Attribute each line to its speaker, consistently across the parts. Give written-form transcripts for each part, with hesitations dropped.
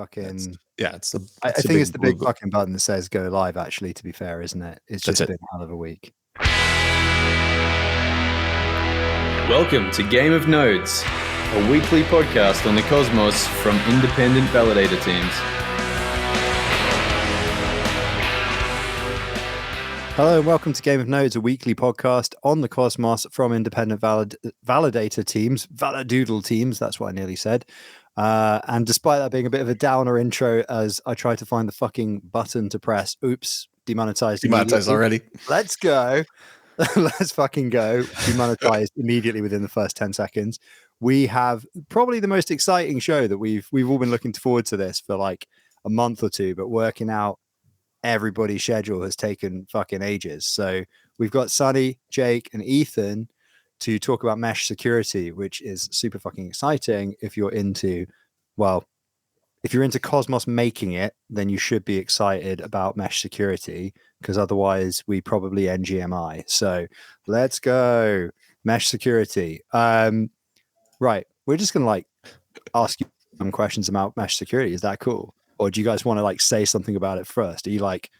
Speaker 1: fucking.
Speaker 2: It's the.
Speaker 1: I think it's the big fucking button that says go live. Actually, to be fair, isn't it? It's just been a hell of a week.
Speaker 3: Welcome to Game of Nodes, a weekly podcast on the cosmos from independent validator teams.
Speaker 1: Hello and welcome to Game of Nodes, a weekly podcast on the cosmos from independent validator teams, valadoodle teams, that's what I nearly said. And despite that being a bit of a downer intro, as I try to find the fucking button to press, oops, demonetized
Speaker 2: already.
Speaker 1: Let's go. Let's fucking go. Demonetized immediately within the first 10 seconds. We have probably the most exciting show that we've all been looking forward to this for like a month or two, but working out everybody's schedule has taken fucking ages. So we've got Sunny, Jake, and Ethan to talk about mesh security, which is super fucking exciting. If you're into Cosmos making it, then you should be excited about mesh security, because otherwise we probably NGMI. So let's go. Mesh security. Right. We're just going to like ask you some questions about mesh security. Is that cool? Or do you guys want to like say something about it first? Are you like,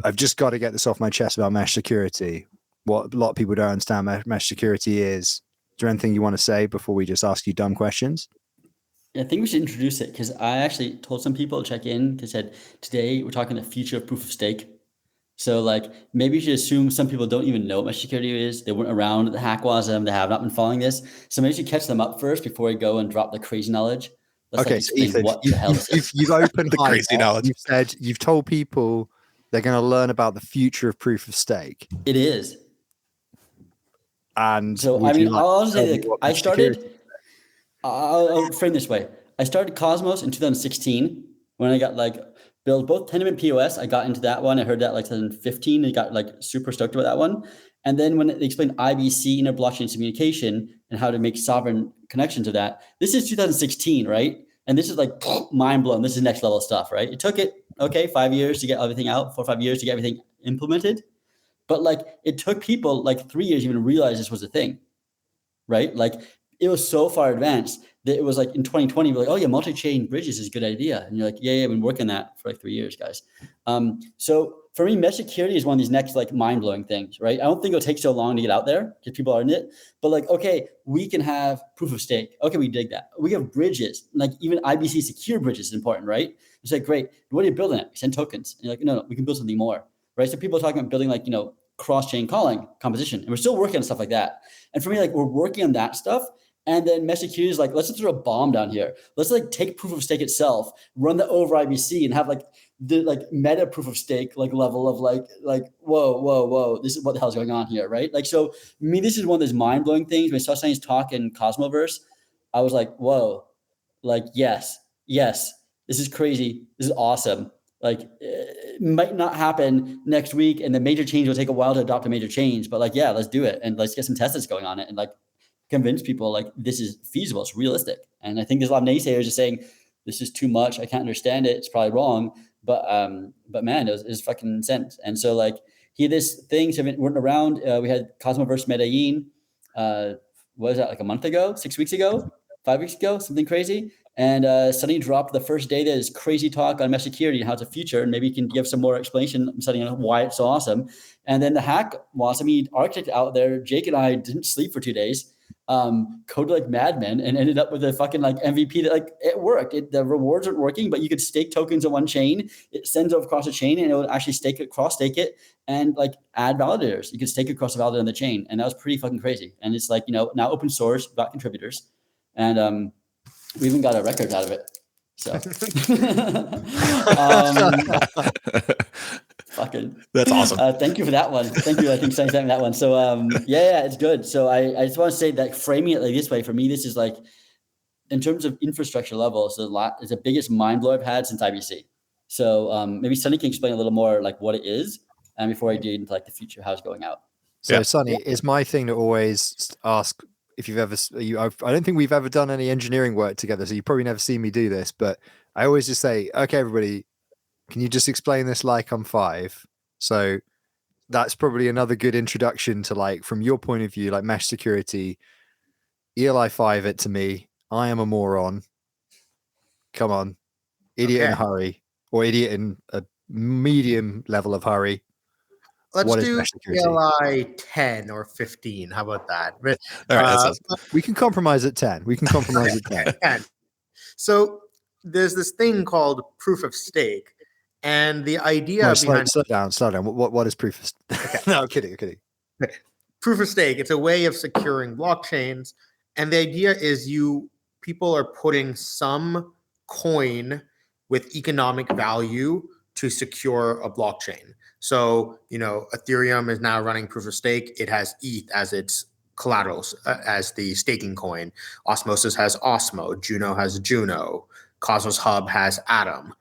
Speaker 1: I've just got to get this off my chest about mesh security? What a lot of people don't understand mesh security is. Is there anything you want to say before we just ask you dumb questions?
Speaker 4: I think we should introduce it, because I actually told some people to check in, because said today we're talking the future of proof of stake. So like maybe you should assume some people don't even know what mesh security is. They weren't around at the Hackwasm. They have not been following this. So maybe you should catch them up first before we go and drop the crazy knowledge. Let's
Speaker 1: okay, so Ethan, you've opened
Speaker 2: the crazy knowledge.
Speaker 1: You've said, you've told people they're going to learn about the future of proof of stake.
Speaker 4: It is.
Speaker 1: And
Speaker 4: so I mean, I'll say like I started. I'll frame this way. I started Cosmos in 2016 when I got like built both Tendermint POS. I got into that one. I heard that like 2015. I got like super stoked about that one. And then when they explained IBC, interblockchain communication, and how to make sovereign connections to that, this is 2016, right? And this is like mind blown. This is next level stuff, right? It took 5 years to get everything out, 4 or 5 years to get everything implemented. But like it took people like 3 years even to realize this was a thing, right? Like it was so far advanced that it was like in 2020, we're like, oh yeah, multi-chain bridges is a good idea. And you're like, yeah, I've been working on that for like 3 years, guys. So for me, mesh security is one of these next like mind-blowing things, right? I don't think it'll take so long to get out there because people are in it. But like, okay, we can have proof of stake. Okay, we dig that. We have bridges, like even IBC secure bridges is important, right? It's like, great, what are you building at? Send tokens. And you're like, no, we can build something more, right? So people are talking about building like, cross-chain calling composition. And we're still working on stuff like that. And for me, like we're working on that stuff. And then mesh security is like, let's just throw a bomb down here. Let's like take proof of stake itself, run that over IBC, and have like the like meta proof of stake like level of like whoa, this is what the hell's going on here, right? Like so, me, this is one of those mind blowing things. When I saw Sunny's talk in Cosmoverse, I was like, whoa, like yes, this is crazy, this is awesome. Like it might not happen next week, and the major change will take a while to adopt a major change. But like, yeah, let's do it, and let's get some testers going on it, and like convince people like this is feasible, it's realistic. And I think there's a lot of naysayers just saying this is too much, I can't understand it, it's probably wrong. But man, it was fucking sense. And so like he had this thing so went around. We had Cosmoverse Medellin. What was that, like a month ago, 6 weeks ago, 5 weeks ago, something crazy. And Sunny dropped the first day that is crazy talk on mesh security and how it's a future. And maybe you can give some more explanation, Sunny, on why it's so awesome. And then the Hackwasm architect out there, Jake and I didn't sleep for 2 days. Coded like madmen and ended up with a fucking like MVP that like it worked. The rewards aren't working, but you could stake tokens on one chain. It sends over across the chain and it would actually cross stake it and like add validators. You could stake it across the validator on the chain. And that was pretty fucking crazy. And it's like, now open source, got contributors, and we even got a record out of it. So fucking
Speaker 2: that's awesome.
Speaker 4: Thank you for that one. Thank you. I think Sunny sent me that one. So yeah, it's good. So I just want to say that framing it like this way, for me, this is like in terms of infrastructure level, it's the biggest mind blow I've had since IBC. So maybe Sunny can explain a little more like what it is, and before I dig into like the future, how it's going out.
Speaker 1: So Sunny, it's my thing to always ask if you've ever. I don't think we've ever done any engineering work together, so you probably never seen me do this. But I always just say, okay, everybody, can you just explain this like I'm 5? So that's probably another good introduction to like, from your point of view, like mesh security. ELI 5 it to me. I am a moron. Come on. Idiot in a hurry, or idiot in a medium level of hurry.
Speaker 2: Let's do CLI 10 or 15. How about that?
Speaker 1: All right, we can compromise at 10. We can compromise at 10.
Speaker 2: So there's this thing called proof of stake, and the idea behind
Speaker 1: slow down. What is proof of stake? Okay. No, I'm kidding.
Speaker 2: Proof of stake. It's a way of securing blockchains, and the idea is people are putting some coin with economic value to secure a blockchain. So, Ethereum is now running proof of stake. It has ETH as its collateral, as the staking coin. Osmosis has Osmo. Juno has Juno. Cosmos Hub has Atom.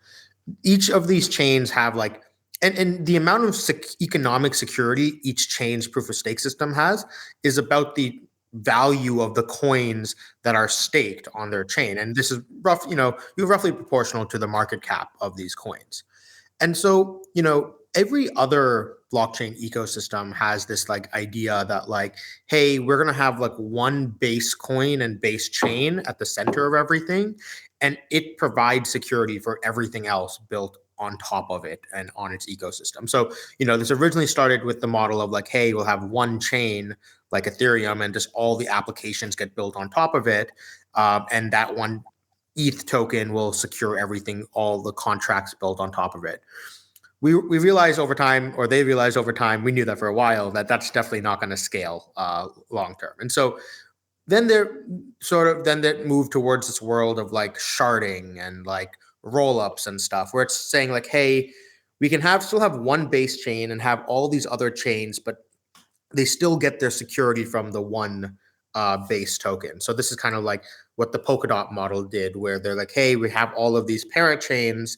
Speaker 2: Each of these chains have and the amount of economic security each chain's proof of stake system has is about the value of the coins that are staked on their chain. And this is roughly proportional to the market cap of these coins. And so, every other blockchain ecosystem has this idea that hey, we're going to have one base coin and base chain at the center of everything, and it provides security for everything else built on top of it and on its ecosystem. So, this originally started with the model of hey, we'll have one chain like Ethereum, and just all the applications get built on top of it, and that one ETH token will secure everything, all the contracts built on top of it. We realized over time, or they realized over time, we knew that for a while, that that's definitely not going to scale long term. And so then they moved towards this world of sharding and roll-ups and stuff, where it's saying hey, we can still have one base chain and have all these other chains, but they still get their security from the one base token. So this is kind of what the Polkadot model did, where they're hey, we have all of these parent chains,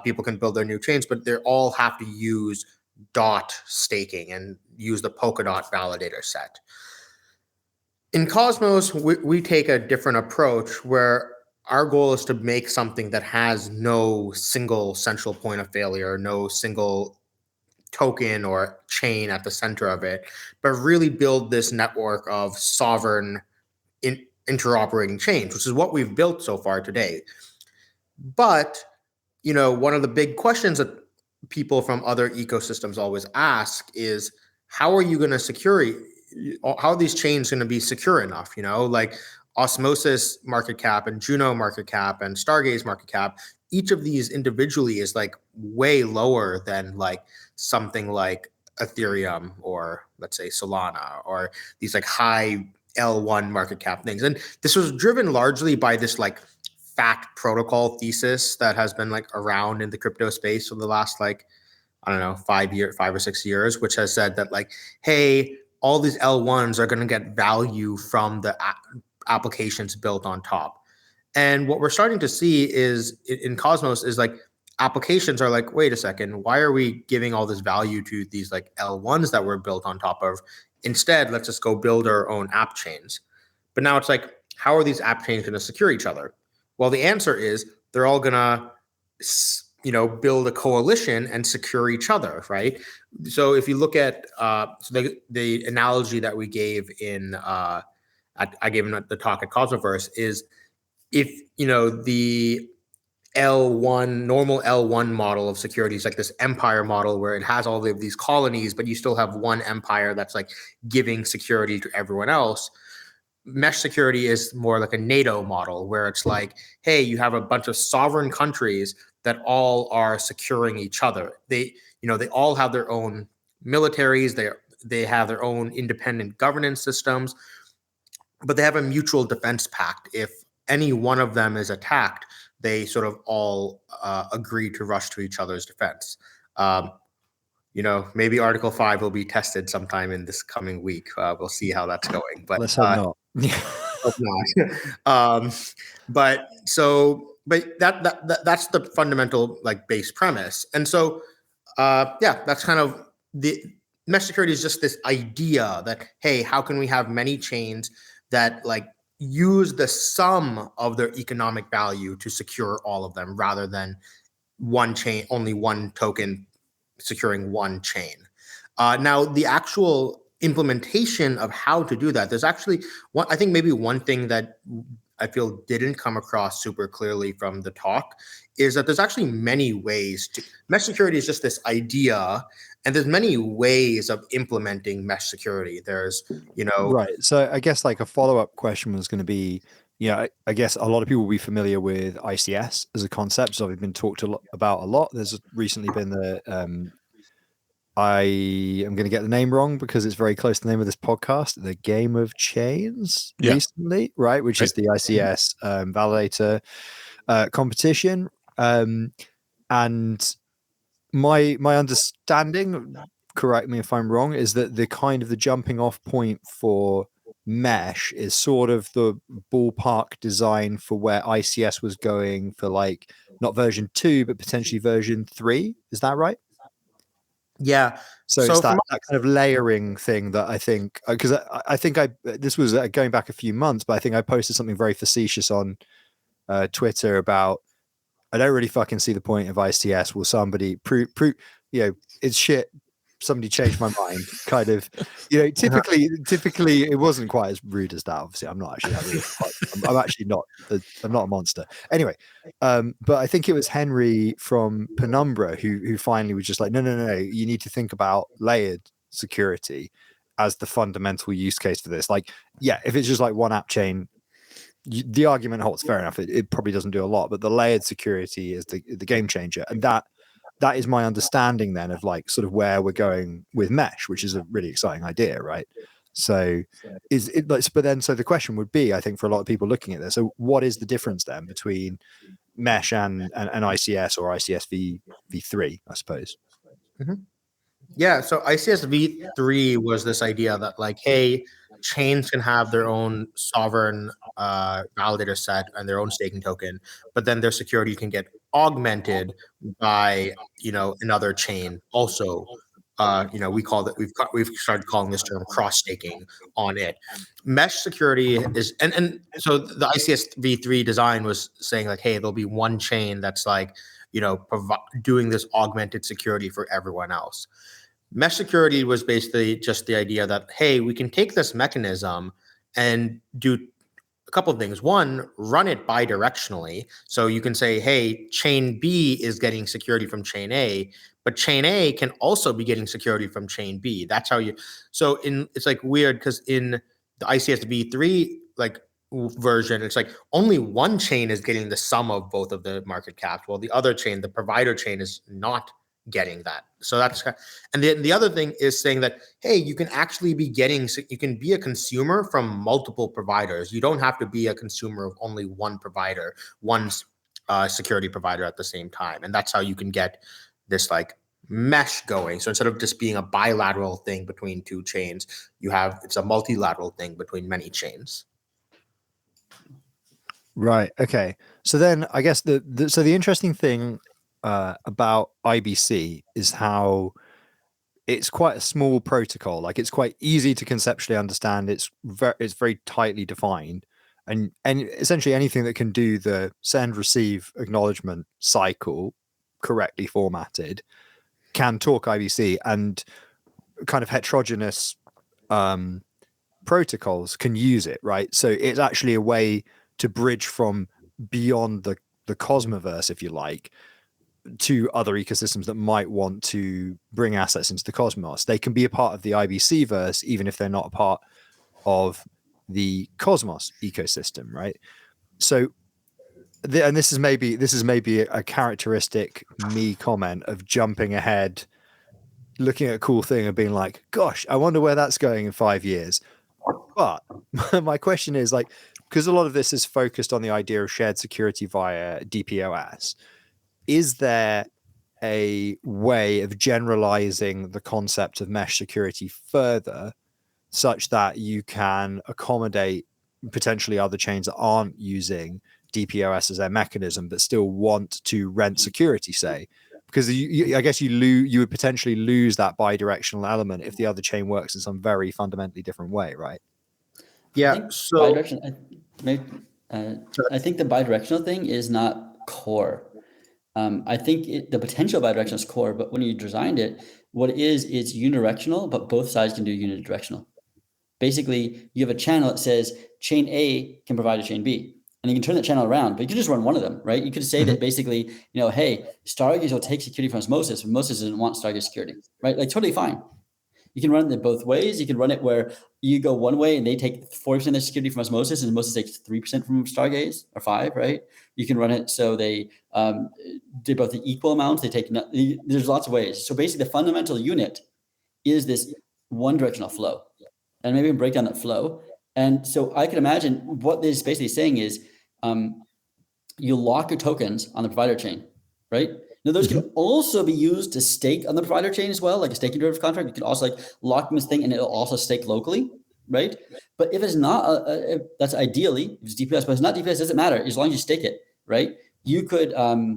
Speaker 2: people can build their new chains, but they all have to use DOT staking and use the Polkadot validator set. In Cosmos, we take a different approach, where our goal is to make something that has no single central point of failure, no single token or chain at the center of it, but really build this network of sovereign interoperating chains, which is what we've built so far today. But, one of the big questions that people from other ecosystems always ask is, how are you going to how are these chains going to be secure enough? Osmosis market cap and Juno market cap and Stargaze market cap, each of these individually is way lower than something like Ethereum, or let's say Solana, or these high L1 market cap things. And this was driven largely by this fat protocol thesis that has been around in the crypto space for the last 5 or 6 years, which has said that hey, all these L1s are going to get value from the applications built on top. And what we're starting to see is in Cosmos is applications are wait a second, why are we giving all this value to these L1s that were built on top of? Instead, let's just go build our own app chains. But now it's how are these app chains going to secure each other? Well, the answer is they're all going to build a coalition and secure each other, right? So if you look at the analogy that we gave I gave in the talk at Cosmoverse is, if the normal L1 model of security is this empire model where it has all of these colonies, but you still have one empire that's giving security to everyone else. Mesh security is more like a NATO model, where it's hey, you have a bunch of sovereign countries that all are securing each other. They all have their own militaries. They have their own independent governance systems, but they have a mutual defense pact. If any one of them is attacked, they sort of all agree to rush to each other's defense. Maybe Article 5 will be tested sometime in this coming week. We'll see how that's going. But
Speaker 1: let's hope not.
Speaker 2: Hope not. But that's the fundamental base premise. And so that's kind of the mesh security is just this idea that, hey, how can we have many chains that use the sum of their economic value to secure all of them, rather than one chain, only one token securing one chain. Now, the actual implementation of how to do that, there's actually I think maybe one thing that I feel didn't come across super clearly from the talk is that there's actually many ways to mesh security is just this idea, and there's many ways of implementing mesh security. There's,
Speaker 1: right. So I guess like a follow-up question was going to be, I guess a lot of people will be familiar with ICS as a concept. So it's been talked about a lot. There's recently been I am going to get the name wrong because it's very close to the name of this podcast, the Game of Chains recently, right? Which is the ICS validator competition. And my understanding, correct me if I'm wrong, is that the jumping off point for mesh is sort of the ballpark design for where ICS was going for like not version 2, but potentially version 3. Is that right?
Speaker 2: Yeah.
Speaker 1: So it's that kind of layering thing that I think, because I think this was going back a few months, but I think I posted something very facetious on Twitter about, I don't really fucking see the point of ICS. Will somebody prove, it's shit. Somebody changed my mind, kind of, typically it wasn't quite as rude as that. Obviously I'm not actually that rude. I'm actually not, I'm not a monster anyway. But I think it was Henry from Penumbra who finally was just like, no, you need to think about layered security as the fundamental use case for this. Like, yeah, if it's just like one app chain, the argument holds, fair enough. It probably doesn't do a lot, but the layered security is the game changer. And that is my understanding then of like sort of where we're going with mesh, which is a really exciting idea, right? So so the question would be, I think, for a lot of people looking at this, so what is the difference then between mesh and ICS or ICS v3, I suppose?
Speaker 2: Mm-hmm. Yeah, so ICS v3 was this idea that like, hey, chains can have their own sovereign validator set and their own staking token, but then their security can get augmented by another chain also. We've started calling this term cross staking on it. Mesh security is and so the ICS v3 design was saying like, hey, there'll be one chain that's like doing this augmented security for everyone else. Mesh security was basically just the idea that, hey, we can take this mechanism and do a couple of things. One, run it bidirectionally. So you can say, hey, chain B is getting security from chain A, but chain A can also be getting security from chain B. That's how it's like weird because in the ICS v3 like version, it's like only one chain is getting the sum of both of the market caps, while the other chain, the provider chain, is not getting that. So that's, and then the other thing is saying that, hey, you can actually be you can be a consumer from multiple providers. You don't have to be a consumer of only one provider, one security provider at the same time. And that's how you can get this like mesh going. So instead of just being a bilateral thing between two chains, it's a multilateral thing between many chains.
Speaker 1: Right. Okay. So then I guess the interesting thing about IBC is how it's quite a small protocol. Like it's quite easy to conceptually understand. It's very tightly defined, and essentially anything that can do the send, receive, acknowledgement cycle correctly formatted can talk IBC, and kind of heterogeneous protocols can use it, right? So it's actually a way to bridge from beyond the Cosmoverse, if you like, to other ecosystems that might want to bring assets into the Cosmos. They can be a part of the IBC verse, even if they're not a part of the Cosmos ecosystem, right? So, and this is maybe a characteristic me comment of jumping ahead, looking at a cool thing and being like, gosh, I wonder where that's going in 5 years. But my question is like, because a lot of this is focused on the idea of shared security via DPoS, is there a way of generalizing the concept of mesh security further such that you can accommodate potentially other chains that aren't using DPoS as their mechanism but still want to rent security, say? Because I guess you would potentially lose that bidirectional element if the other chain works in some very fundamentally different way, right?
Speaker 2: Yeah.
Speaker 4: I think the bidirectional thing is not core. I think the potential bidirectional is core, but when you designed it, what it is, it's unidirectional, but both sides can do unidirectional. Basically, you have a channel that says chain A can provide to chain B. and you can turn that channel around, but you can just run one of them, right? You could say that basically, hey, Stargaze will take security from Osmosis, but Osmosis doesn't want Stargaze security, right? Like totally fine. You can run it both ways. You can run it where you go one way and they take 40% of their security from Osmosis and Osmosis takes 3% from Stargaze or 5, right? You can run it so they do both the equal amounts. They take, there's lots of ways. So basically the fundamental unit is this one directional flow. And maybe we can break down that flow. And so I can imagine what this is basically saying is you lock your tokens on the provider chain, right? Now, those can also be used to stake on the provider chain as well, like a staking derivative contract. You can also like lock this thing and it'll also stake locally, right? But if it's not, that's ideally, if it's DPS, but if it's not DPS, it doesn't matter as long as you stake it, right? You could, I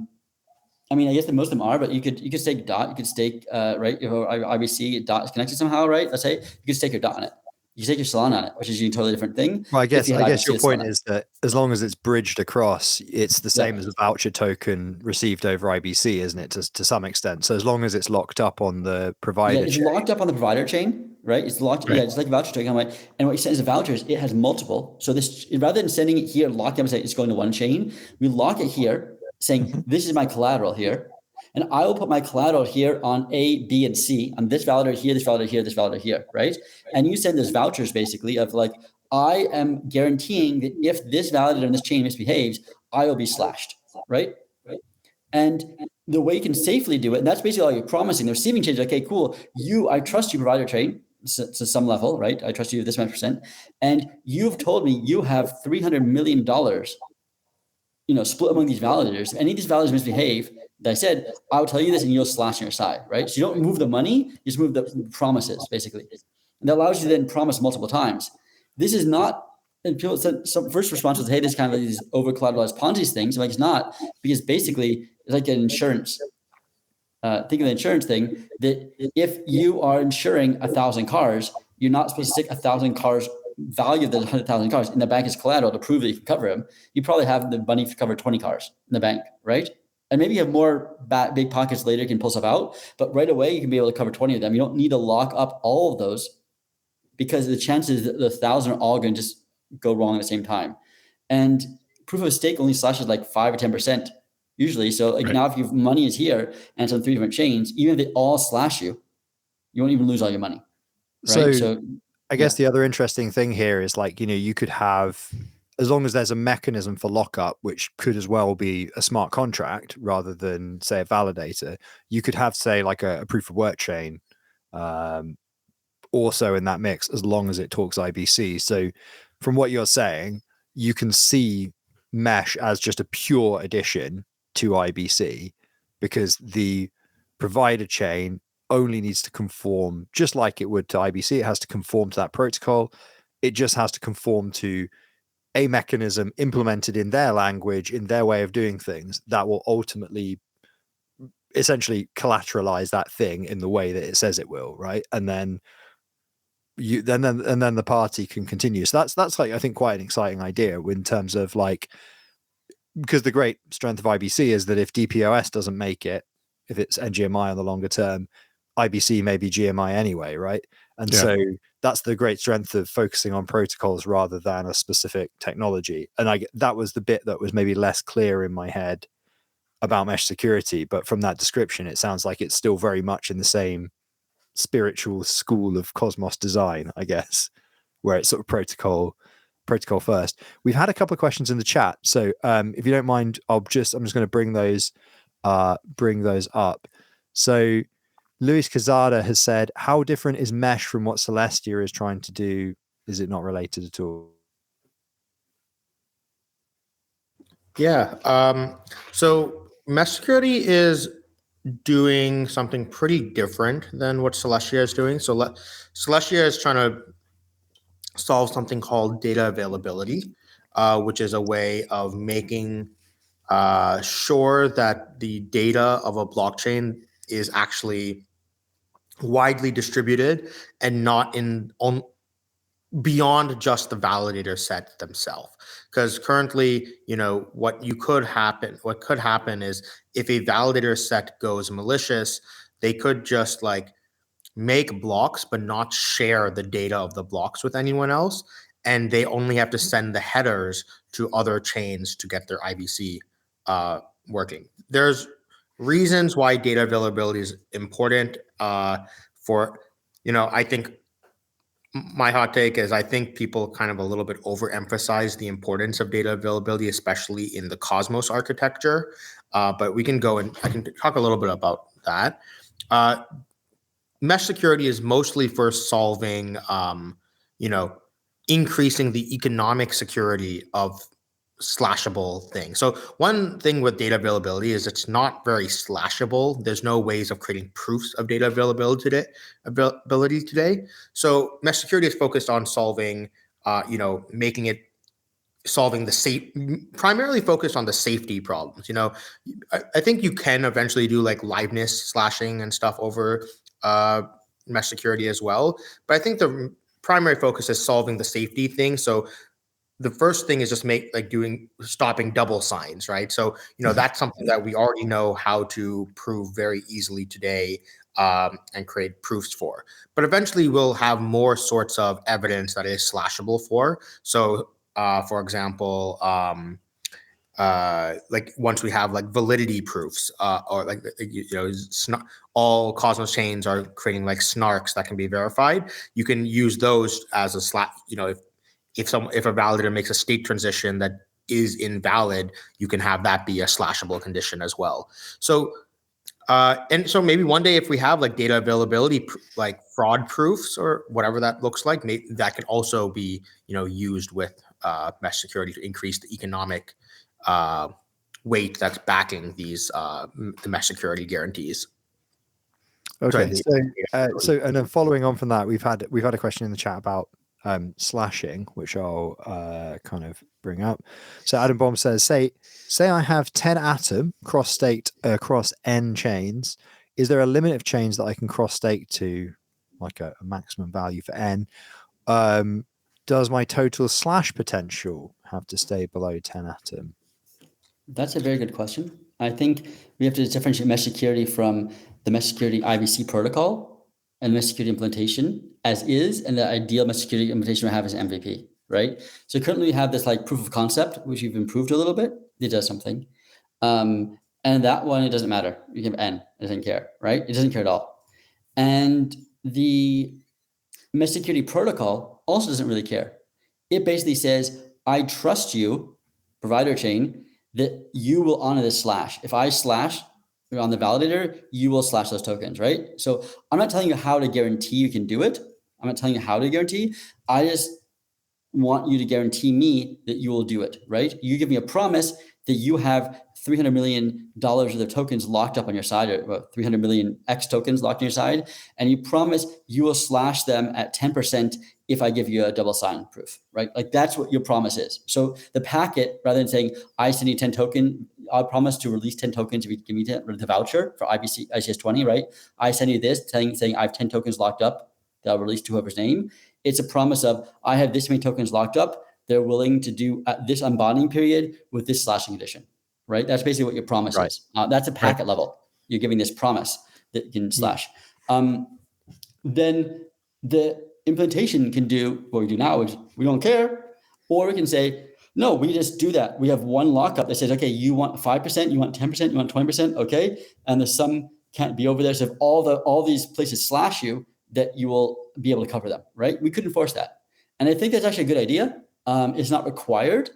Speaker 4: guess that most of them are, but you could stake DOT, you could stake, right? If IBC DOT is connected somehow, right? Let's say you could stake your DOT on it. You take your Solana on it, which is a totally different thing.
Speaker 1: Well, I guess your point is that as long as it's bridged across, it's the same as a voucher token received over IBC, isn't it? To some extent. So as long as it's locked up on the provider
Speaker 4: it's
Speaker 1: chain.
Speaker 4: locked up on the provider chain, right? It's locked. Right. Yeah, it's like a voucher token. And what you send as a voucher is it has multiple. So this, rather than sending it here, lock it up and say it's going to one chain, we lock it here, saying this is my collateral here. And I will put my collateral here on A, B, and C, on this validator here, this validator here, this validator here, right? And you send those vouchers basically of like, I am guaranteeing that if this validator in this chain misbehaves, I will be slashed, right? And the way you can safely do it, and that's basically all you're promising. The receiving chain is, okay, cool. I trust you, provider chain, to some level, right? I trust you this much %. And you've told me you have $300 million, split among these validators. If any of these validators misbehave, I said, I'll tell you this and you'll slash on your side, right? So you don't move the money, you just move the promises, basically. And that allows you to then promise multiple times. This is not, and people said, some first response was, hey, this is kind of like these over-collateralized Ponzi things. I'm like, it's not, because basically it's like an insurance. Think of the insurance thing, that if you are insuring 1,000 cars, you're not supposed to stick 1,000 cars value of the 100,000 cars in the bank as collateral to prove that you can cover them. You probably have the money to cover 20 cars in the bank, right? And maybe you have more big pockets later, you can pull stuff out, but right away you can be able to cover 20 of them. You don't need to lock up all of those because the chances that the 1,000 are all going to just go wrong at the same time. And proof of stake only slashes like 5 or 10% usually. So like now if your money is here and it's on 3 different chains, even if they all slash you, you won't even lose all your money. Right?
Speaker 1: So I guess the other interesting thing here is like, you could have, as long as there's a mechanism for lockup, which could as well be a smart contract rather than, say, a validator, you could have, say, like a proof of work chain also in that mix, as long as it talks IBC. So from what you're saying, you can see Mesh as just a pure addition to IBC because the provider chain only needs to conform, just like it would to IBC. It has to conform to that protocol. It just has to conform to a mechanism implemented in their language, in their way of doing things, that will ultimately essentially collateralize that thing in the way that it says it will, right? And then then the party can continue. So that's like, I think, quite an exciting idea in terms of like, because the great strength of IBC is that if DPoS doesn't make it, if it's NGMI on the longer term, IBC may be GMI anyway, right? And so that's the great strength of focusing on protocols rather than a specific technology. And that was the bit that was maybe less clear in my head about mesh security. But from that description, it sounds like it's still very much in the same spiritual school of Cosmos design, I guess, where it's sort of protocol first. We've had a couple of questions in the chat. So if you don't mind, I'm just going to bring those up. So Luis Cazada has said, how different is Mesh from what Celestia is trying to do? Is it not related at all?
Speaker 2: Yeah. So Mesh security is doing something pretty different than what Celestia is doing. So Celestia is trying to solve something called data availability, which is a way of making sure that the data of a blockchain is actually widely distributed and not beyond just the validator set themselves. Because currently, what could happen is if a validator set goes malicious, they could just like make blocks but not share the data of the blocks with anyone else. and they only have to send the headers to other chains to get their IBC working. There's reasons why data availability is important for, I think my hot take is I think people kind of a little bit overemphasize the importance of data availability, especially in the Cosmos architecture. But we can go and I can talk a little bit about that. Mesh security is mostly for solving, increasing the economic security of slashable things. So one thing with data availability is it's not very slashable. There's no ways of creating proofs of data availability today. So mesh security is focused on solving, primarily focused on the safety problems. I think you can eventually do like liveness slashing and stuff over mesh security as well. But I think the primary focus is solving the safety thing. So the first thing is just stopping double signs, right? So, that's something that we already know how to prove very easily today and create proofs for. But eventually we'll have more sorts of evidence that is slashable for. So, for example, like once we have like validity proofs or like, all Cosmos chains are creating like snarks that can be verified. You can use those as a if a validator makes a state transition that is invalid, you can have that be a slashable condition as well. So, and so maybe one day if we have like data availability, like fraud proofs or whatever that looks like, that can also be, used with mesh security to increase the economic weight that's backing these the mesh security guarantees.
Speaker 1: Okay, so and then following on from that, we've had a question in the chat about slashing, which I'll kind of bring up. So Adam Bomb says, say I have 10 atom cross staked across n chains. Is there a limit of chains that I can cross stake to, like a maximum value for n? Does my total slash potential have to stay below 10 atom?
Speaker 4: That's a very good question. I think we have to differentiate mesh security from the mesh security IBC protocol and mesh security implementation as is, and the ideal mesh security implementation we have is MVP, right? So currently we have this like proof of concept, which we've improved a little bit. It does something. And that one, it doesn't matter. You can have n, it doesn't care, right? It doesn't care at all. And the mesh security protocol also doesn't really care. It basically says, I trust you, provider chain, that you will honor this slash. If I slash on the validator, you will slash those tokens, right? So I'm not telling you how to guarantee you can do it. I'm not telling you how to guarantee. I just want you to guarantee me that you will do it, right? You give me a promise that you have $300 million worth of tokens locked up on your side, or 300 million X tokens locked on your side, and you promise you will slash them at 10% if I give you a double sign proof, right? Like that's what your promise is. So the packet, rather than saying, I send you 10 token, I promise to release 10 tokens if you give me the voucher for ICS 20, right? I send you this saying I have 10 tokens locked up that I'll release to whoever's name. It's a promise of, I have this many tokens locked up. They're willing to do this unbonding period with this slashing condition, right? That's basically what your promise is. That's a packet level. You're giving this promise that you can slash. Then the implementation can do what we do now, which we don't care, or we can say, no, we just do that. We have one lockup that says, okay, you want 5%, you want 10%, you want 20%, okay? And the sum can't be over there. So if all these places slash you, that you will be able to cover them, right? We could enforce that. And I think that's actually a good idea. It's not required.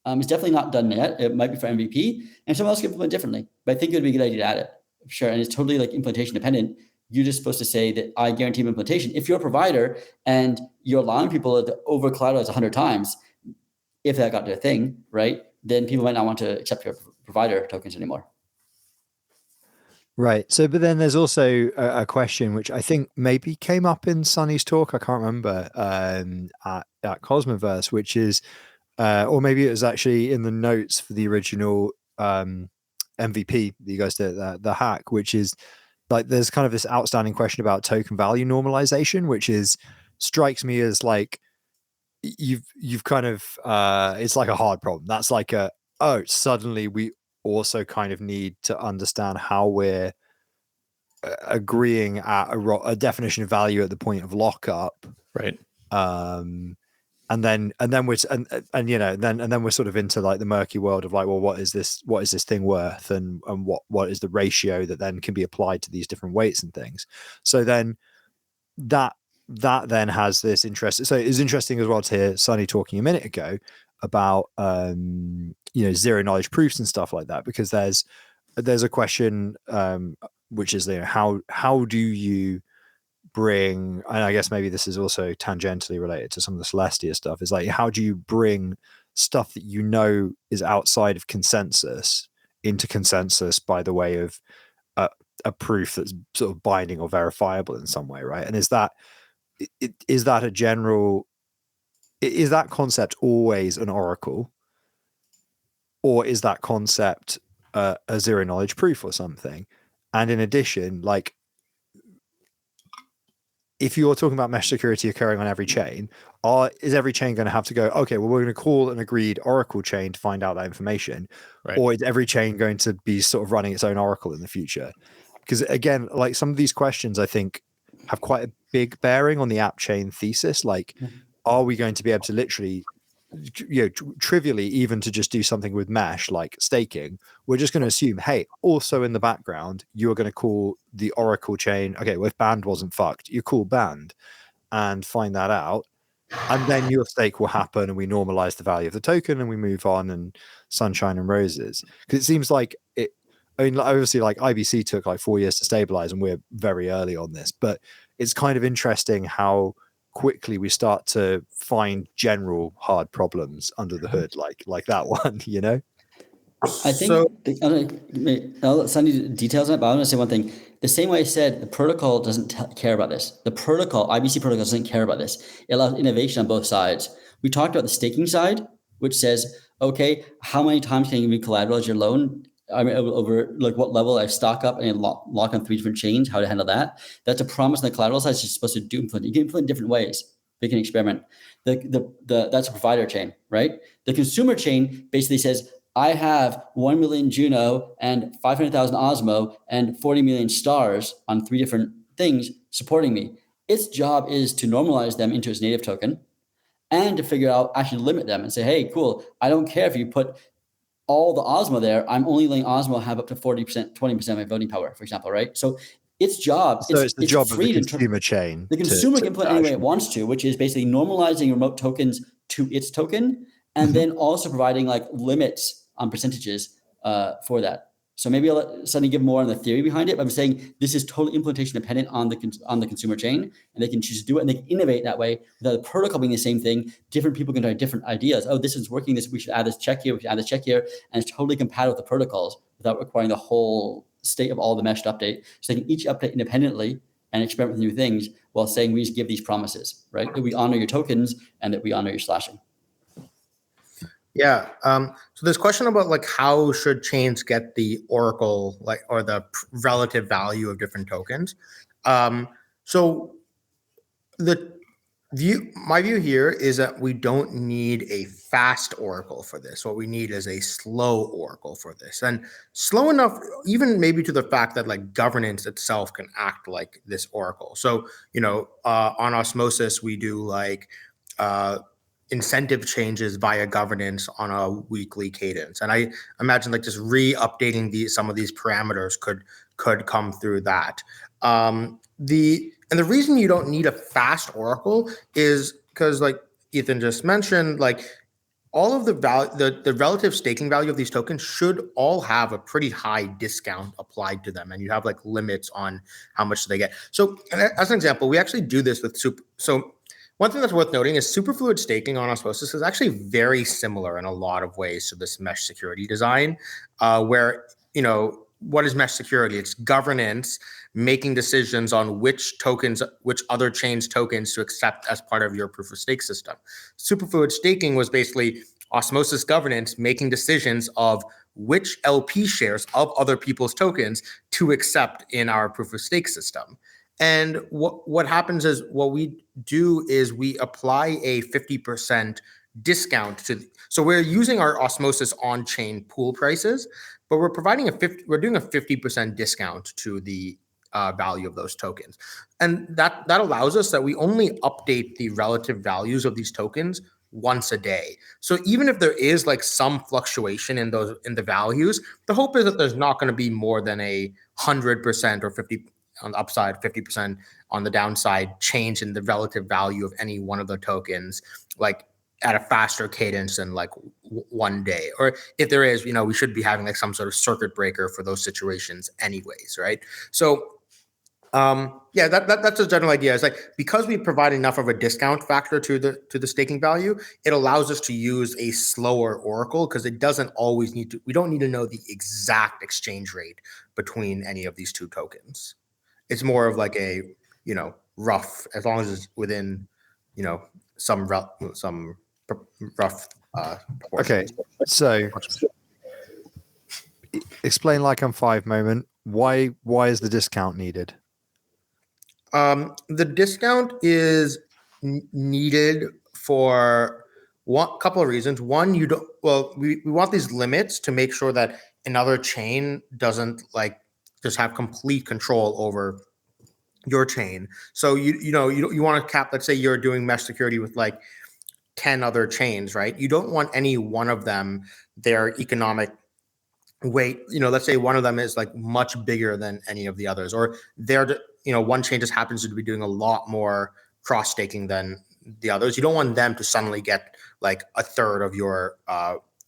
Speaker 4: It's definitely not done yet. It might be for MVP, and someone else can implement differently. But I think it would be a good idea to add it, sure. And it's totally like implementation dependent. You're just supposed to say that I guarantee implementation. If you're a provider and you're allowing people to over collateralize 100 times, if that got to a thing, right, then people might not want to accept your provider tokens anymore.
Speaker 1: Right. So, but then there's also a question which I think maybe came up in Sunny's talk. I can't remember at Cosmoverse, which is, or maybe it was actually in the notes for the original MVP that you guys did, the hack, which is like there's kind of this outstanding question about token value normalization, which is strikes me as like you've kind of it's like a hard problem. That's like suddenly we also kind of need to understand how we're agreeing at a definition of value at the point of lockup,
Speaker 3: right?
Speaker 1: then we're then we're sort of into like the murky world of like, well, what is this thing worth, and what is the ratio that then can be applied to these different weights and things. So then that then has this interest. So it's interesting as well to hear Sunny talking a minute ago about zero knowledge proofs and stuff like that, because there's a question which is, how do you bring, and I guess maybe this is also tangentially related to some of the Celestia stuff, is like, how do you bring stuff that is outside of consensus into consensus by the way of a proof that's sort of binding or verifiable in some way, right? And is that concept always an oracle, or is that concept a zero knowledge proof or something? And in addition, like, if you're talking about mesh security occurring on every chain, is every chain going to have to go, okay, well, we're going to call an agreed oracle chain to find out that information,
Speaker 2: right?
Speaker 1: Or is every chain going to be sort of running its own oracle in the future? Because again, like, some of these questions, I think, have quite a big bearing on the app chain thesis. Like, are we going to be able to literally, trivially, even to just do something with mesh like staking, we're just going to assume, hey, also in the background, you are going to call the oracle chain, okay, well, if band wasn't fucked, you call band and find that out, and then your stake will happen, and we normalize the value of the token, and we move on, and sunshine and roses. Because it seems like obviously, like, IBC took like 4 years to stabilize, and we're very early on this, but it's kind of interesting how quickly we start to find general hard problems under the hood, like that one,
Speaker 4: I think I'll let Sunny details on it, but I want to say one thing. The same way I said, the protocol doesn't care about this. The protocol, IBC protocol, doesn't care about this. It allows innovation on both sides. We talked about the staking side, which says, okay, how many times can you be collateralize your loan? I mean, over like what level I stock up and lock on 3 different chains, how to handle that. That's a promise on the collateral side. You're supposed to do implement. You can implement in different ways. You can experiment. That's a provider chain, right? The consumer chain basically says, I have 1 million Juno and 500,000 Osmo and 40 million stars on 3 different things supporting me. Its job is to normalize them into its native token and to figure out, actually limit them and say, hey, cool, I don't care if you put all the Osmo there. I'm only letting Osmo have up to 40%, 20% of my voting power, for example, right? So its job,
Speaker 1: it's the job of the consumer chain.
Speaker 4: The consumer can put it any way it wants to, which is basically normalizing remote tokens to its token, and then also providing like limits on percentages for that. So maybe I'll let Sunny give more on the theory behind it. But I'm saying this is totally implementation dependent on the consumer chain, and they can choose to do it, and they can innovate that way without the protocol being the same thing. Different people can try different ideas. Oh, this is working. We should add this check here. We should add this check here, and it's totally compatible with the protocols without requiring the whole state of all the mesh to update. So they can each update independently and experiment with new things while saying we just give these promises, right? That we honor your tokens and that we honor your slashing.
Speaker 2: Yeah. So this question about like how should chains get the oracle, like, or the relative value of different tokens. So my view here is that we don't need a fast oracle for this. What we need is a slow oracle for this, and slow enough, even maybe to the fact that like governance itself can act like this oracle. So on Osmosis we do like incentive changes via governance on a weekly cadence, and I imagine like just re-updating some of these parameters could come through that. The reason you don't need a fast oracle is because, like Ethan just mentioned, like all of the relative staking value of these tokens should all have a pretty high discount applied to them, and you have like limits on how much they get. So as an example, we actually do this with So one thing that's worth noting is Superfluid staking on Osmosis is actually very similar in a lot of ways to this mesh security design, where, what is mesh security? It's governance, making decisions on which other chains' tokens to accept as part of your proof of stake system. Superfluid staking was basically Osmosis governance, making decisions of which LP shares of other people's tokens to accept in our proof of stake system. And what happens is, what we do is we apply a 50% discount so we're using our Osmosis on-chain pool prices, but we're doing a 50% discount to the value of those tokens. And that allows us that we only update the relative values of these tokens once a day. So even if there is like some fluctuation in the values, the hope is that there's not going to be more than 100% or 50 on the upside, 50% on the downside change in the relative value of any one of the tokens, like at a faster cadence than like one day. Or if there is, we should be having like some sort of circuit breaker for those situations anyways, right? So that's a general idea. It's like, because we provide enough of a discount factor to the staking value, it allows us to use a slower oracle, because it doesn't always we don't need to know the exact exchange rate between any of these two tokens. It's more of like a, rough, as long as it's within, some rough
Speaker 1: Okay, so explain like I'm 5 moment. Why is the discount needed?
Speaker 2: The discount is needed for one couple of reasons. One, we want these limits to make sure that another chain doesn't like just have complete control over your chain. So you want to cap, let's say you're doing mesh security with like 10 other chains, right? You don't want any one of them, their economic weight, let's say one of them is like much bigger than any of the others, or one chain just happens to be doing a lot more cross staking than the others. You don't want them to suddenly get like a third of your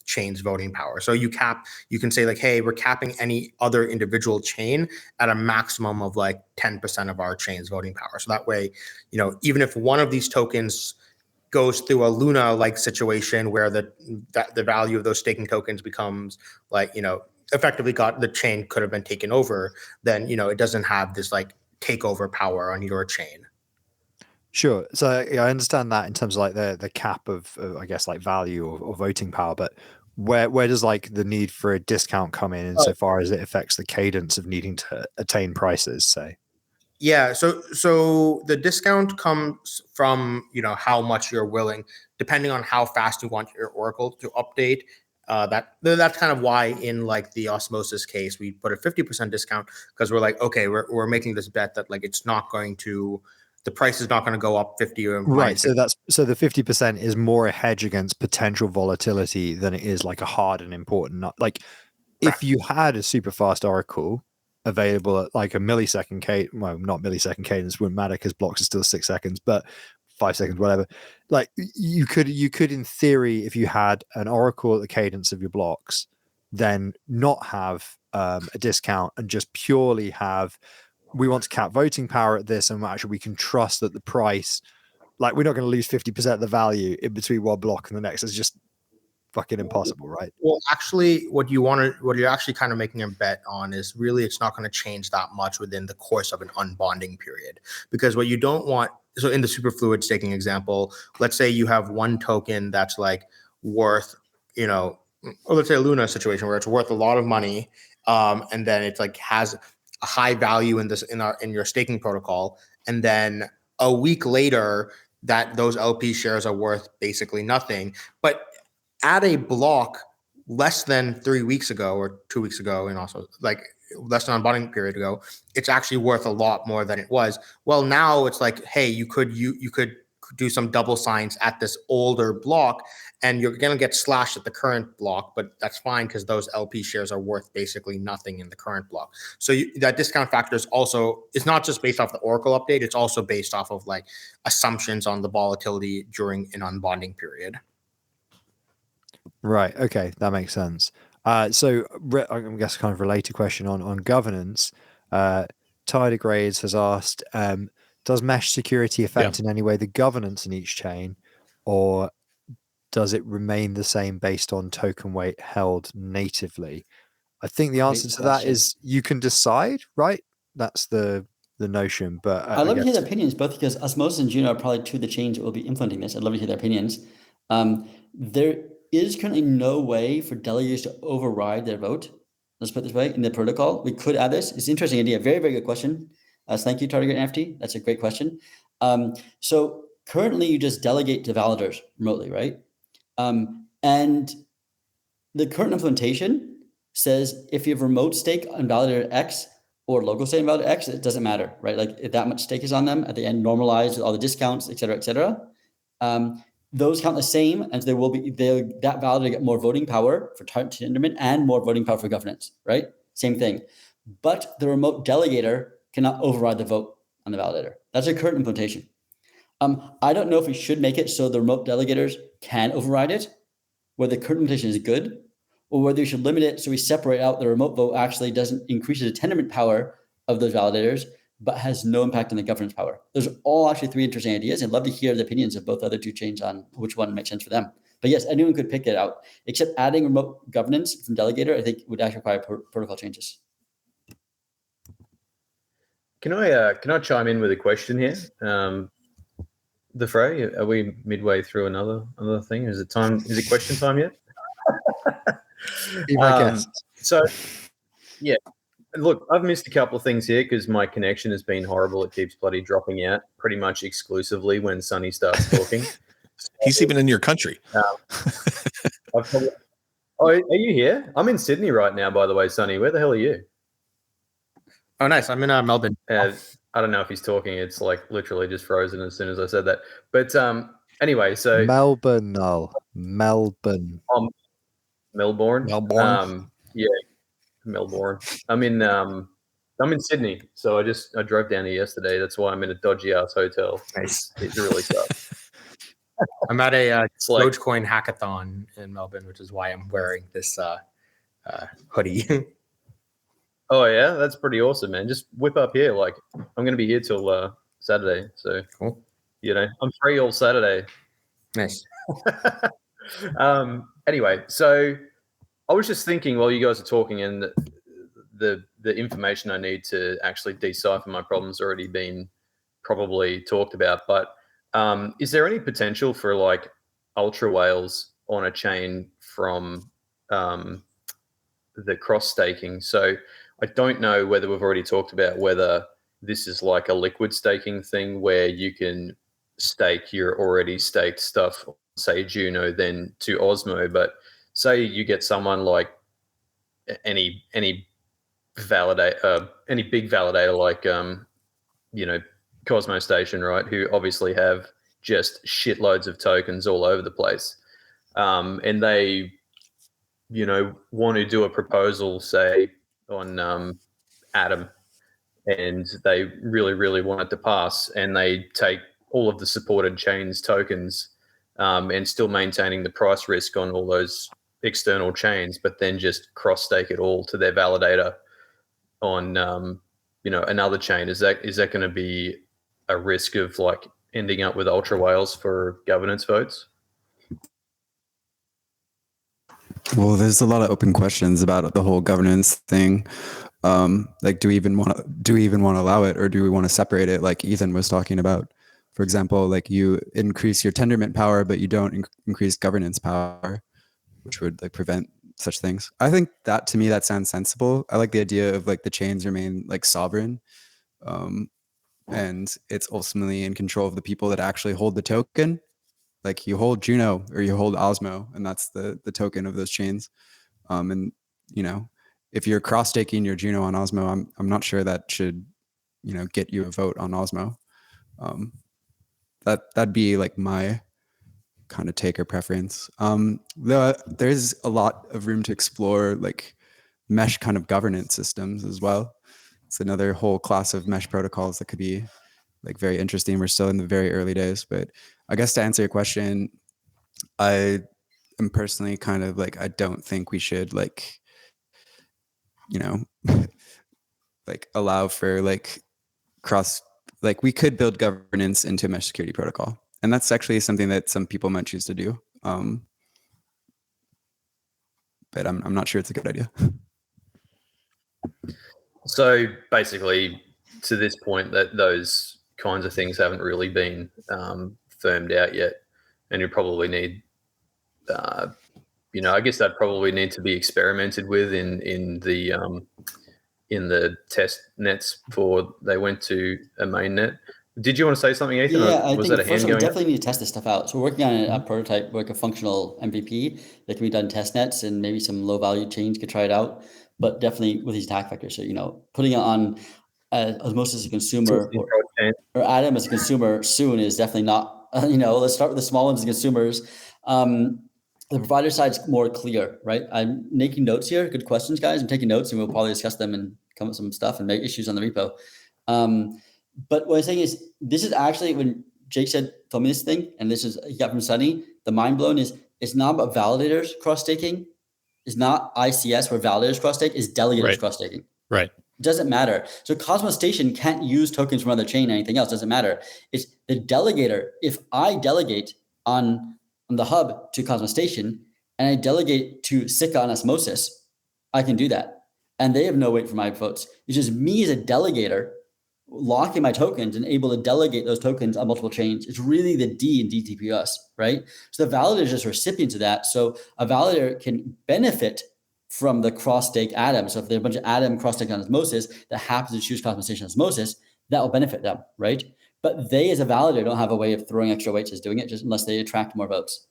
Speaker 2: chain's voting power. So you can say like, hey, we're capping any other individual chain at a maximum of like 10% of our chain's voting power. So that way, even if one of these tokens goes through a Luna like situation where the value of those staking tokens becomes like, effectively the chain could have been taken over, then, it doesn't have this like takeover power on your chain.
Speaker 1: Sure. So I understand that in terms of like the cap of I guess like value or voting power, but where does like the need for a discount come in insofar as it affects the cadence of needing to attain prices, say?
Speaker 2: Yeah, so the discount comes from, how much you're willing, depending on how fast you want your oracle to update. That's kind of why in like the Osmosis case, we put a 50% discount, because we're like, okay, we're making this bet that like the price is not going to go up 50 or
Speaker 1: right. So
Speaker 2: 50.
Speaker 1: so the 50% is more a hedge against potential volatility than it is like a hard and important. Like if you had a super fast oracle available at like a millisecond cadence, well, not millisecond cadence, wouldn't matter because blocks are still 6 seconds, but 5 seconds, whatever. Like you could in theory, if you had an oracle at the cadence of your blocks, then not have a discount and just purely have, we want to cap voting power at this, and actually we can trust that the price, like we're not going to lose 50% of the value in between one block and the next. It's just fucking impossible, right?
Speaker 2: Well, actually, what you're actually kind of making a bet on is really it's not going to change that much within the course of an unbonding period, because what you don't want. So in the Superfluid staking example, let's say you have one token that's like worth, or let's say a Luna situation where it's worth a lot of money, and then it's like has a high value in your staking protocol, and then a week later that those LP shares are worth basically nothing, but at a block less than 3 weeks ago or 2 weeks ago, and also like less than unbonding period ago, it's actually worth a lot more than it was. Well, now it's like, hey, you could do some double signs at this older block, and you're going to get slashed at the current block, but that's fine because those LP shares are worth basically nothing in the current block. So that discount factor is also, it's not just based off the Oracle update, it's also based off of like assumptions on the volatility during an unbonding period.
Speaker 1: Right. Okay, that makes sense. So I guess kind of related question on governance. Tidegrades has asked, does mesh security affect in any way the governance in each chain, or does it remain the same based on token weight held natively? I think the answer to that is you can decide, right? That's the notion. But
Speaker 4: I'd love to hear their opinions, both because Osmosis and RHINO are probably two of the chains that will be implementing this. I'd love to hear their opinions. There is currently no way for delegators to override their vote. Let's put it this way, in the protocol. We could add this. It's an interesting idea. Very, very good question. So thank you, Target NFT. That's a great question. So currently you just delegate to validators remotely, right? And the current implementation says if you have remote stake on validator X or local stake on validator X, it doesn't matter, right? Like if that much stake is on them at the end, normalized with all the discounts, et cetera, those count the same, and there will be that validator get more voting power for tendermint and more voting power for governance, right? Same thing. But the remote delegator cannot override the vote on the validator. That's a current implementation. I don't know if we should make it so the remote delegators can override it, whether the current implementation is good, or whether we should limit it so we separate out the remote vote actually doesn't increase the tendermint power of those validators, but has no impact on the governance power. Those are all actually three interesting ideas. I'd love to hear the opinions of both other two chains on which one makes sense for them. But yes, anyone could pick it out, except adding remote governance from delegator, I think would actually require protocol changes.
Speaker 3: Can I chime in with a question here? The Frey, are we midway through another thing? Is it time? Is it question time yet? So, yeah. Look, I've missed a couple of things here because my connection has been horrible. It keeps bloody dropping out pretty much exclusively when Sunny starts talking.
Speaker 5: He's even in your country.
Speaker 3: Oh, are you here? I'm in Sydney right now, by the way, Sunny. Where the hell are you?
Speaker 2: Oh, nice. I'm in Melbourne.
Speaker 3: I don't know if he's talking. It's like literally just frozen as soon as I said that. But anyway, so
Speaker 1: Melbourne, Noel. Melbourne.
Speaker 3: Melbourne. Yeah, Melbourne. I'm in Sydney, so I drove down here yesterday. That's why I'm in a dodgy ass hotel.
Speaker 2: Nice.
Speaker 3: It's really tough.
Speaker 2: I'm at a Dogecoin hackathon in Melbourne, which is why I'm wearing this hoodie.
Speaker 3: Oh yeah, that's pretty awesome, man. Just whip up here. Like I'm going to be here till Saturday, so
Speaker 2: cool.
Speaker 3: You know, I'm free all Saturday.
Speaker 2: Nice.
Speaker 3: Anyway, so I was just thinking while you guys are talking, and the information I need to actually decipher my problems already been probably talked about. But is there any potential for like ultra whales on a chain from the cross staking? So I don't know whether we've already talked about whether this is like a liquid staking thing where you can stake your already staked stuff, say RHINO, then to Osmo. But say you get someone like any big validator like you know, Cosmo Station, right? Who obviously have just shitloads of tokens all over the place, and they, you know, want to do a proposal, say on Atom, and they really want it to pass, and they take all of the supported chains tokens, and still maintaining the price risk on all those external chains, but then just cross stake it all to their validator on you know, another chain. Is that going to be a risk of like ending up with ultra whales for governance votes?
Speaker 6: Well, there's a lot of open questions about the whole governance thing. Like, do we even want to allow it, or do we want to separate it? Like Ethan was talking about, for example, like you increase your tendermint power, but you don't increase governance power, which would like prevent such things. I think that, to me, that sounds sensible. I like the idea of like the chains remain like sovereign, and it's ultimately in control of the people that actually hold the token. Like you hold RHINO or you hold Osmo, and that's the token of those chains. And you know, if you're cross staking your RHINO on Osmo, I'm not sure that should, you know, get you a vote on Osmo. That'd be like my kind of take or preference. There's a lot of room to explore like mesh kind of governance systems as well. It's another whole class of mesh protocols that could be like very interesting. We're still in the very early days, but I guess to answer your question, I am personally kind of like, I don't think we should like, you know, like allow for like cross, like we could build governance into a mesh security protocol. And that's actually something that some people might choose to do. But I'm not sure it's a good idea.
Speaker 3: So basically, to this point, that those kinds of things haven't really been firmed out yet, and you probably need, you know, I guess that probably need to be experimented with in the test nets before they went to a main net. Did you want to say something, Ethan?
Speaker 4: Yeah, I
Speaker 3: was
Speaker 4: think
Speaker 3: that a
Speaker 4: first
Speaker 3: hand
Speaker 4: we
Speaker 3: going
Speaker 4: definitely need to test this stuff out. So we're working on a prototype, like a functional MVP that can be done in test nets, and maybe some low value chains could try it out. But definitely with these attack vectors. So, you know, putting it on Osmosis as a consumer or Atom as a consumer soon is definitely not Let's start with the small ones, the consumers. The provider side's more clear, right? I'm making notes here. Good questions, guys. I'm taking notes, and we'll probably discuss them and come up with some stuff and make issues on the repo. But what I'm saying is, this is actually when Jake told me this thing, and this is he got from Sunny. The mind blown is it's not about validators cross staking. It's not ICS where validators cross stake. It's delegators cross staking.
Speaker 5: Right.
Speaker 4: It doesn't matter. So Cosmos Station can't use tokens from another chain. Anything else doesn't matter. It's the delegator. If I delegate on the hub to Cosmos Station and I delegate to Sika on Osmosis, I can do that. And they have no weight for my votes. It's just me as a delegator locking my tokens and able to delegate those tokens on multiple chains. It's really the D in DTPS, right? So the validator is just recipients of that. So a validator can benefit from the cross-stake atom. So if there's a bunch of atom cross-stake on Osmosis that happens to choose Cosmos Station Osmosis, that will benefit them, right? But they, as a validator, don't have a way of throwing extra weights as doing it, just unless they attract more votes.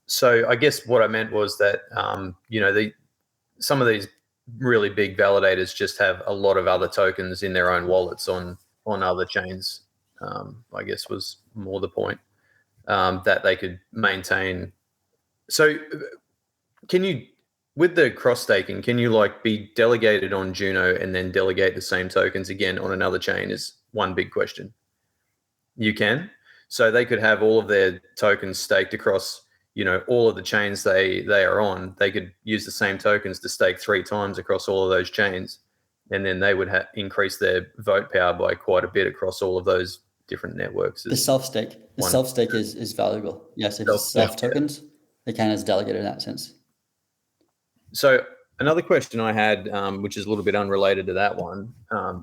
Speaker 3: So I guess what I meant was that, some of these really big validators just have a lot of other tokens in their own wallets on other chains, I guess was more the point, that they could maintain. So with the cross-staking, can you be delegated on Juno and then delegate the same tokens again on another chain is one big question. You can. So they could have all of their tokens staked across, all of the chains they are on. They could use the same tokens to stake 3 times across all of those chains. And then they would increase their vote power by quite a bit across all of those different networks.
Speaker 4: The self-stake. The self-stake is valuable. Yes, if it's self-tokens, they can as delegated in that sense.
Speaker 3: So another question I had, which is a little bit unrelated to that one,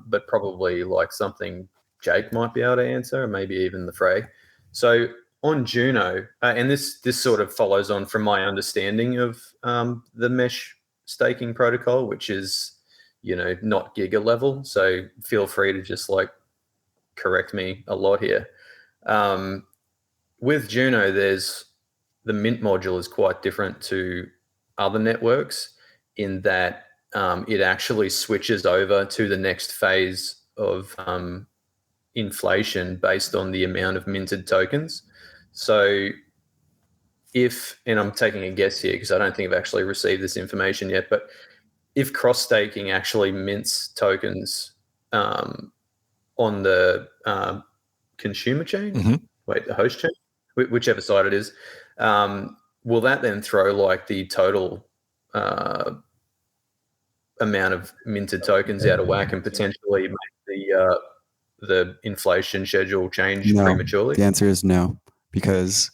Speaker 3: but probably something Jake might be able to answer, or maybe even the Frey. So on Juno, and this sort of follows on from my understanding of the mesh staking protocol, which is, not Giga level. So feel free to just correct me a lot here. With Juno, there's the mint module is quite different to other networks in that it actually switches over to the next phase of inflation based on the amount of minted tokens. So and I'm taking a guess here because I don't think I've actually received this information yet, but if cross-staking actually mints tokens on the consumer chain, the host chain, whichever side it is, will that then throw the total amount of minted tokens out of whack and potentially make the inflation schedule change prematurely?
Speaker 6: The answer is no, because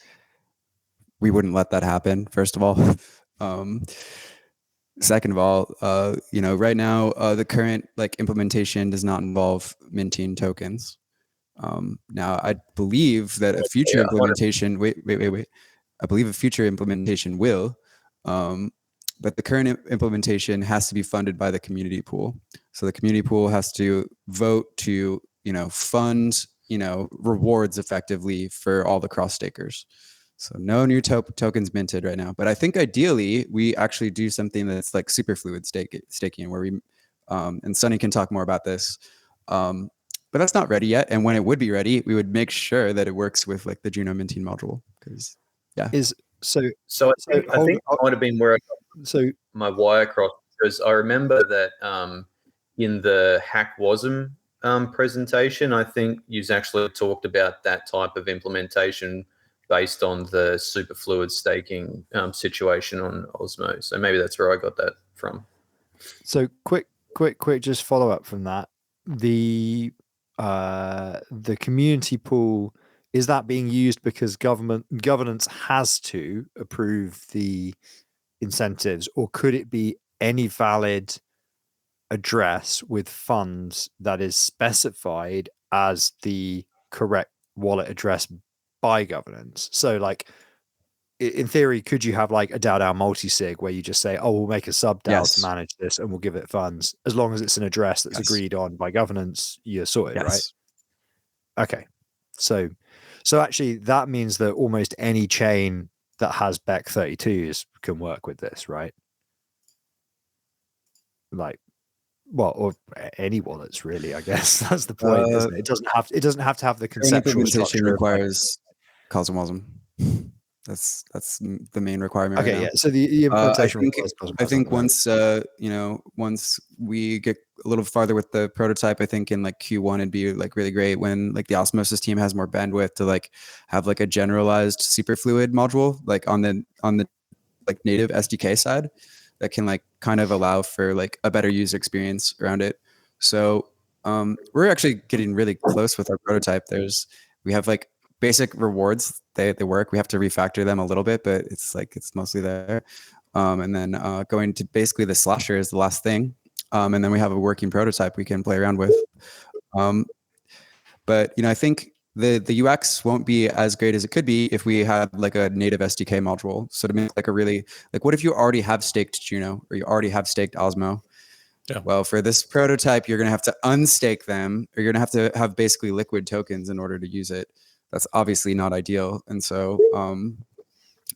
Speaker 6: we wouldn't let that happen, first of all. Second of all, right now, the current implementation does not involve minting tokens. Now, I believe that a future implementation, wait. I believe a future implementation will, but the current implementation has to be funded by the community pool. So the community pool has to vote to, fund, rewards effectively for all the cross stakers. So no new tokens minted right now. But I think ideally we actually do something that's like Superfluid staking, where we, and Sunny can talk more about this. But that's not ready yet. And when it would be ready, we would make sure that it works with the Juno minting module. Because
Speaker 3: I think that might have been where I got my wire crossed, because I remember that in the Hack Wasm presentation, I think you've actually talked about that type of implementation based on the Superfluid staking situation on Osmo. So maybe that's where I got that from.
Speaker 1: So quick, just follow up from that. The community pool, is that being used because governance has to approve the incentives, or could it be any valid address with funds that is specified as the correct wallet address by governance? So in theory, could you have a DAO multi-sig where you just say, oh, we'll make a sub DAO to manage this and we'll give it funds, as long as it's an address that's agreed on by governance, you're sorted, right? Okay. So actually that means that almost any chain that has BEC32s can work with this, right? well, or any wallets really, I guess. That's the point, isn't it? It doesn't have to have the
Speaker 6: Current
Speaker 1: conceptual
Speaker 6: implementation
Speaker 1: structure of, like,
Speaker 6: requires CosmoWasm. That's the main requirement right
Speaker 1: okay,
Speaker 6: now.
Speaker 1: yeah. So the implementation requires
Speaker 6: I think
Speaker 1: Cosmos,
Speaker 6: once we get a little farther with the prototype, I think in like Q1 it'd be like really great when like the osmosis team has more bandwidth to like have like a generalized Superfluid module like on the like native SDK side that can like kind of allow for like a better user experience around it. So we're actually getting really close with our prototype. We have like basic rewards. They work. We have to refactor them a little bit, but it's mostly there. And then going to basically the slasher is the last thing. And then we have a working prototype we can play around with. But I think the UX won't be as great as it could be if we had like a native SDK module. So to make like a really like, what if you already have staked Juno or you already have staked Osmo?
Speaker 5: Yeah.
Speaker 6: Well, for this prototype, you're going to have to unstake them, or you're going to have basically liquid tokens in order to use it. That's obviously not ideal. And so,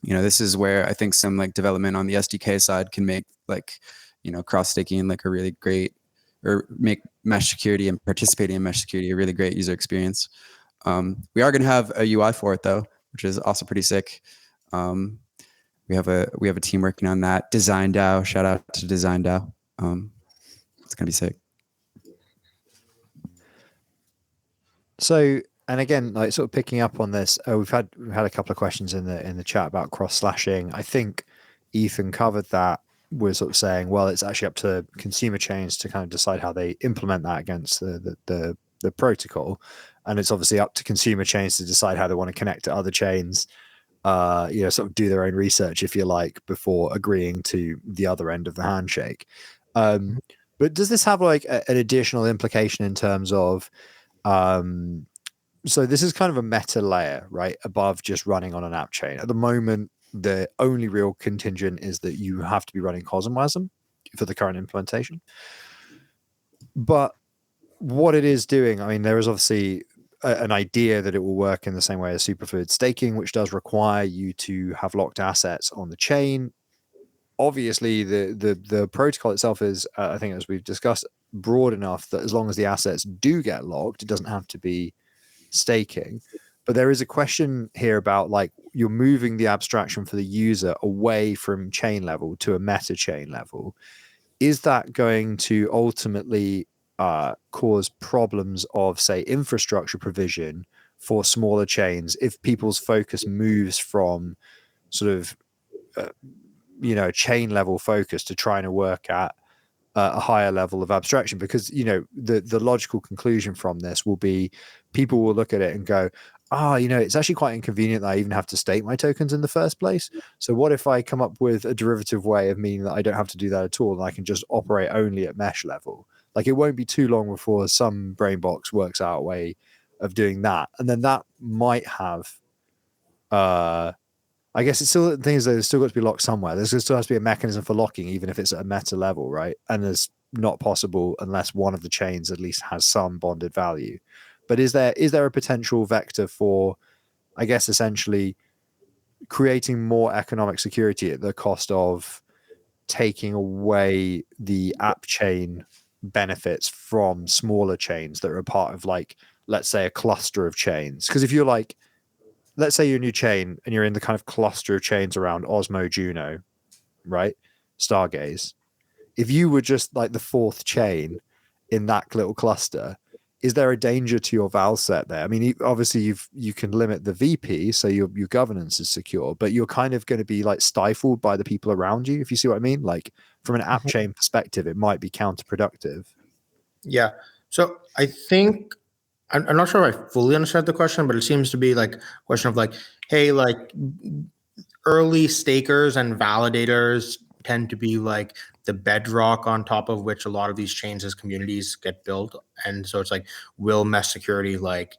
Speaker 6: this is where I think some like development on the SDK side can make like, cross staking like a really great, or make mesh security and participating in mesh security a really great user experience. We are going to have a UI for it though, which is also pretty sick. We have a team working on that. Design DAO, shout out to Design DAO. It's going to be sick.
Speaker 1: So, and again, like sort of picking up on this, we've had a couple of questions in the chat about cross slashing. I think Ethan covered that. We're sort of saying, well, it's actually up to consumer chains to kind of decide how they implement that against the protocol, and it's obviously up to consumer chains to decide how they want to connect to other chains. Sort of do their own research, if you like, before agreeing to the other end of the handshake. But does this have like an additional implication in terms of so this is kind of a meta layer, right, above just running on an app chain. At the moment, the only real contingent is that you have to be running Cosmowasm for the current implementation. But what it is doing, I mean, there is obviously an idea that it will work in the same way as Superfluid staking, which does require you to have locked assets on the chain. Obviously, the protocol itself is, I think, as we've discussed, broad enough that as long as the assets do get locked, it doesn't have to be staking. But there is a question here about like you're moving the abstraction for the user away from chain level to a meta chain level. Is that going to ultimately cause problems of, say, infrastructure provision for smaller chains if people's focus moves from sort of chain level focus to trying to work at a higher level of abstraction? Because the logical conclusion from this will be people will look at it and go, it's actually quite inconvenient that I even have to stake my tokens in the first place. So what if I come up with a derivative way of meaning that I don't have to do that at all and I can just operate only at mesh level? Like, it won't be too long before some brain box works out a way of doing that, and then that might have I guess it's still things that there's still got to be locked somewhere. There's still has to be a mechanism for locking, even if it's at a meta level, right? And there's not possible unless one of the chains at least has some bonded value. But is there a potential vector for, I guess, essentially creating more economic security at the cost of taking away the app chain benefits from smaller chains that are a part of, like, let's say, a cluster of chains? Because if you're like, let's say you're a new chain and you're in the kind of cluster of chains around Osmo, Juno, right? Stargaze. If you were just like the fourth chain in that little cluster, is there a danger to your val set there? I mean, obviously you can limit the VP, so your governance is secure, but you're kind of going to be like stifled by the people around you, if you see what I mean. Like, from an app chain perspective, it might be counterproductive.
Speaker 2: Yeah. So I think I'm not sure if I fully understand the question, but it seems to be like a question of like, hey, like early stakers and validators tend to be like the bedrock on top of which a lot of these chains as communities get built. And so it's like, will mesh security like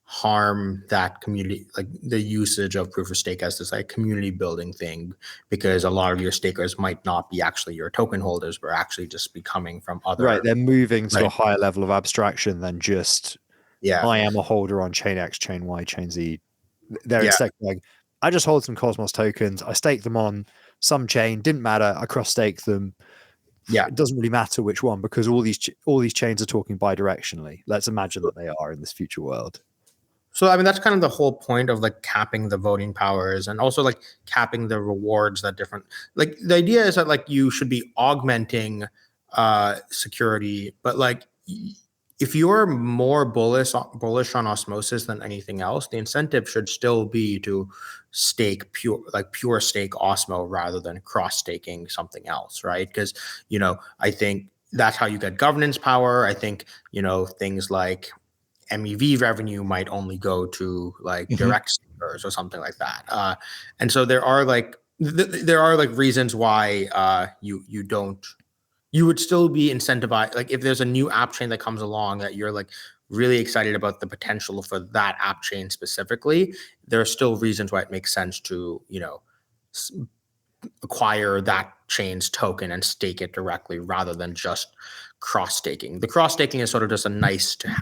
Speaker 2: harm that community, like the usage of proof of stake as this like community building thing? Because a lot of your stakers might not be actually your token holders, but actually just be coming from other.
Speaker 1: Right. They're moving to a higher level of abstraction than just, I am a holder on chain X, chain Y, chain Z. They're instead like, I just hold some Cosmos tokens. I stake them on some chain. Didn't matter. I cross stake them.
Speaker 2: Yeah.
Speaker 1: it doesn't really matter which one, because all these chains are talking bidirectionally. Let's imagine that they are in this future world.
Speaker 2: So, I mean, that's kind of the whole point of like capping the voting powers, and also like capping the rewards that different, like the idea is that like you should be augmenting security, but like if you're more bullish on osmosis than anything else, the incentive should still be to stake pure stake Osmo rather than cross staking something else, right? Because, you know, I think that's how you get governance power. I think, you know, things like MEV revenue might only go to like direct stakers or something like that. And so there are like reasons why you would still be incentivized. Like if there's a new app chain that comes along that you're like really excited about the potential for that app chain specifically, there are still reasons why it makes sense to, you know, acquire that chain's token and stake it directly rather than just cross staking. The cross staking is sort of just a nice to have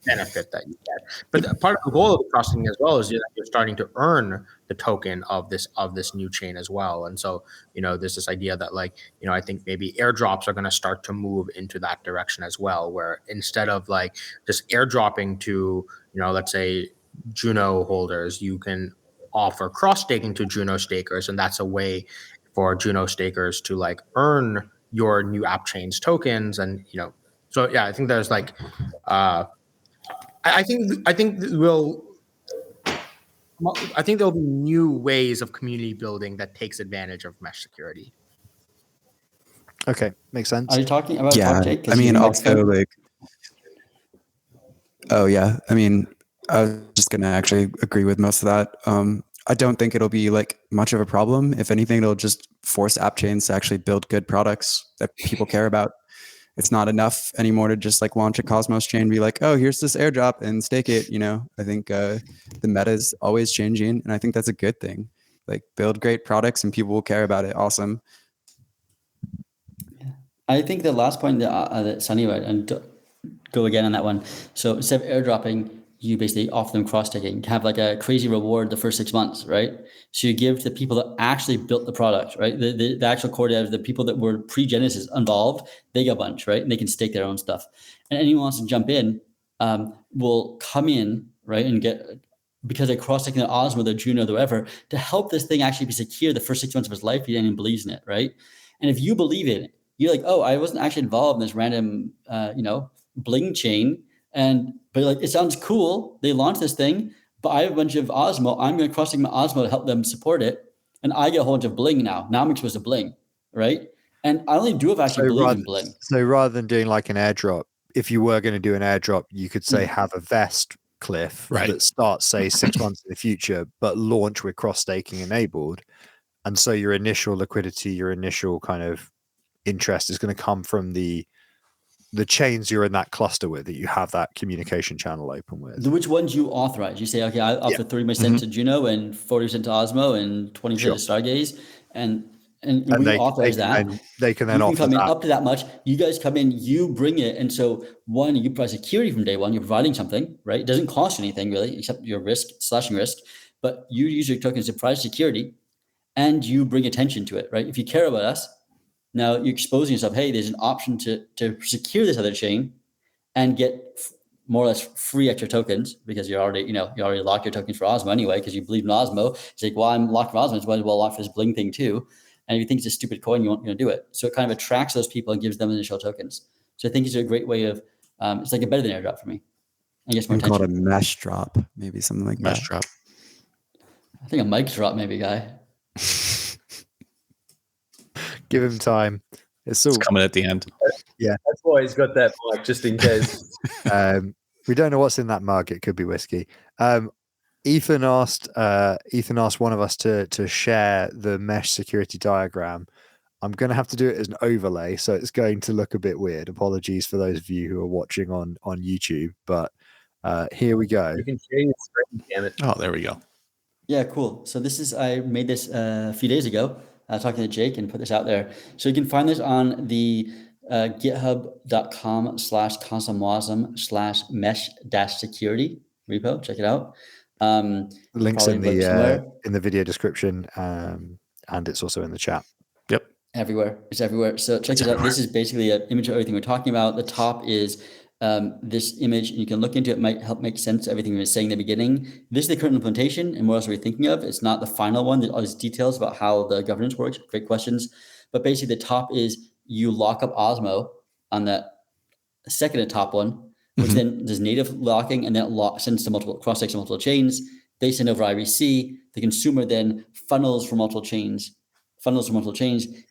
Speaker 2: benefit that you get. But part of the goal of the cross-staking as well is that you're starting to earn the token of this new chain as well. And so, you know, there's this idea that like, you know, I think maybe airdrops are going to start to move into that direction as well, where instead of like just airdropping to, you know, let's say Juno holders, you can offer cross-staking to Juno stakers, and that's a way for Juno stakers to like earn your new app chain's tokens. And, you know, so yeah, I think there's like I think there'll be new ways of community building that takes advantage of mesh security.
Speaker 1: Okay, makes sense.
Speaker 4: Are you talking about
Speaker 6: Jake? I mean, also like, oh yeah, I mean, I was just gonna actually agree with most of that. I don't think it'll be like much of a problem. If anything, it'll just force app chains to actually build good products that people care about. It's not enough anymore to just like launch a Cosmos chain and be like, oh, here's this airdrop and stake it. You know, I think the meta is always changing, and I think that's a good thing. Like, build great products and people will care about it. Awesome.
Speaker 4: Yeah. I think the last point that Sunny read, and go again on that one. So instead of airdropping, you basically offer them cross-staking, have like a crazy reward the first 6 months, right? So you give to the people that actually built the product, right? The actual core devs, the people that were pre-Genesis involved, they get a bunch, right? And they can stake their own stuff. And anyone who wants to jump in will come in, right? And get, because they're cross-staking their Osmo, their Juno, their whatever, to help this thing actually be secure the first 6 months of his life if he anyone believes in it, right? And if you believe in it, you're like, oh, I wasn't actually involved in this random, bling chain. But like, it sounds cool. They launched this thing, but I have a bunch of Osmo. I'm going to cross-stake my Osmo to help them support it. And I get a whole bunch of bling now. Now I'm exposed to bling, right? And I only do if I actually believe in bling.
Speaker 1: So rather than doing like an airdrop, if you were going to do an airdrop, you could say have a vest cliff that starts, say, 6 months in the future, but launch with cross-staking enabled. And so your initial liquidity, your initial kind of interest is going to come from the chains you're in that cluster with, that you have that communication channel open with.
Speaker 4: Which ones you authorize? You say, okay, I'll offer 30% to Juno and 40% to Osmo and 20% to Stargaze. And we authorize that.
Speaker 1: They can then
Speaker 4: you
Speaker 1: offer
Speaker 4: can come in
Speaker 1: that.
Speaker 4: up to that much. You guys come in, you bring it. And so one, you provide security from day one. You're providing something, right? It doesn't cost you anything really, except your slashing risk. But you use your tokens to provide security and you bring attention to it, right? If you care about us, now you're exposing yourself. Hey, there's an option to secure this other chain and get more or less free extra tokens because you already lock your tokens for Osmo anyway because you believe in Osmo. It's like, well, I'm locked for Osmo, so I might as well lock for this bling thing too. And if you think it's a stupid coin, you won't do it. So it kind of attracts those people and gives them initial tokens. So I think it's a great way of it's like a better than airdrop for me. I guess more attention.
Speaker 6: Call it a mesh drop, maybe something like
Speaker 5: mesh
Speaker 6: that.
Speaker 5: Drop.
Speaker 4: I think a mic drop, maybe, guy.
Speaker 1: Give him time. It's
Speaker 5: coming at the end.
Speaker 3: Yeah, that's why he's got that mic, just in case.
Speaker 1: We don't know what's in that mug. It could be whiskey. Ethan asked one of us to share the mesh security diagram. I'm going to have to do it as an overlay, so it's going to look a bit weird. Apologies for those of you who are watching on YouTube, but here we go.
Speaker 3: You can share your screen, damn it.
Speaker 5: Oh, there we go.
Speaker 4: Yeah, cool. So I made this a few days ago. Talking to Jake and put this out there. So you can find this on the github.com/cosmoism/mesh-security repo. Check it out.
Speaker 1: Links in the video description, and it's also in the chat.
Speaker 5: Yep.
Speaker 4: Everywhere. It's everywhere. So check this out. This is basically an image of everything we're talking about. The top is this image. You can look into it. Might help make sense of everything we were saying in the beginning. This is the current implementation and what else are we thinking of. It's not the final one. There's all these details about how the governance works. Great questions. But basically the top is you lock up Osmo on that second to top one, which then does native locking and then sends to multiple cross-sects to multiple chains. They send over IBC. The consumer then funnels from multiple chains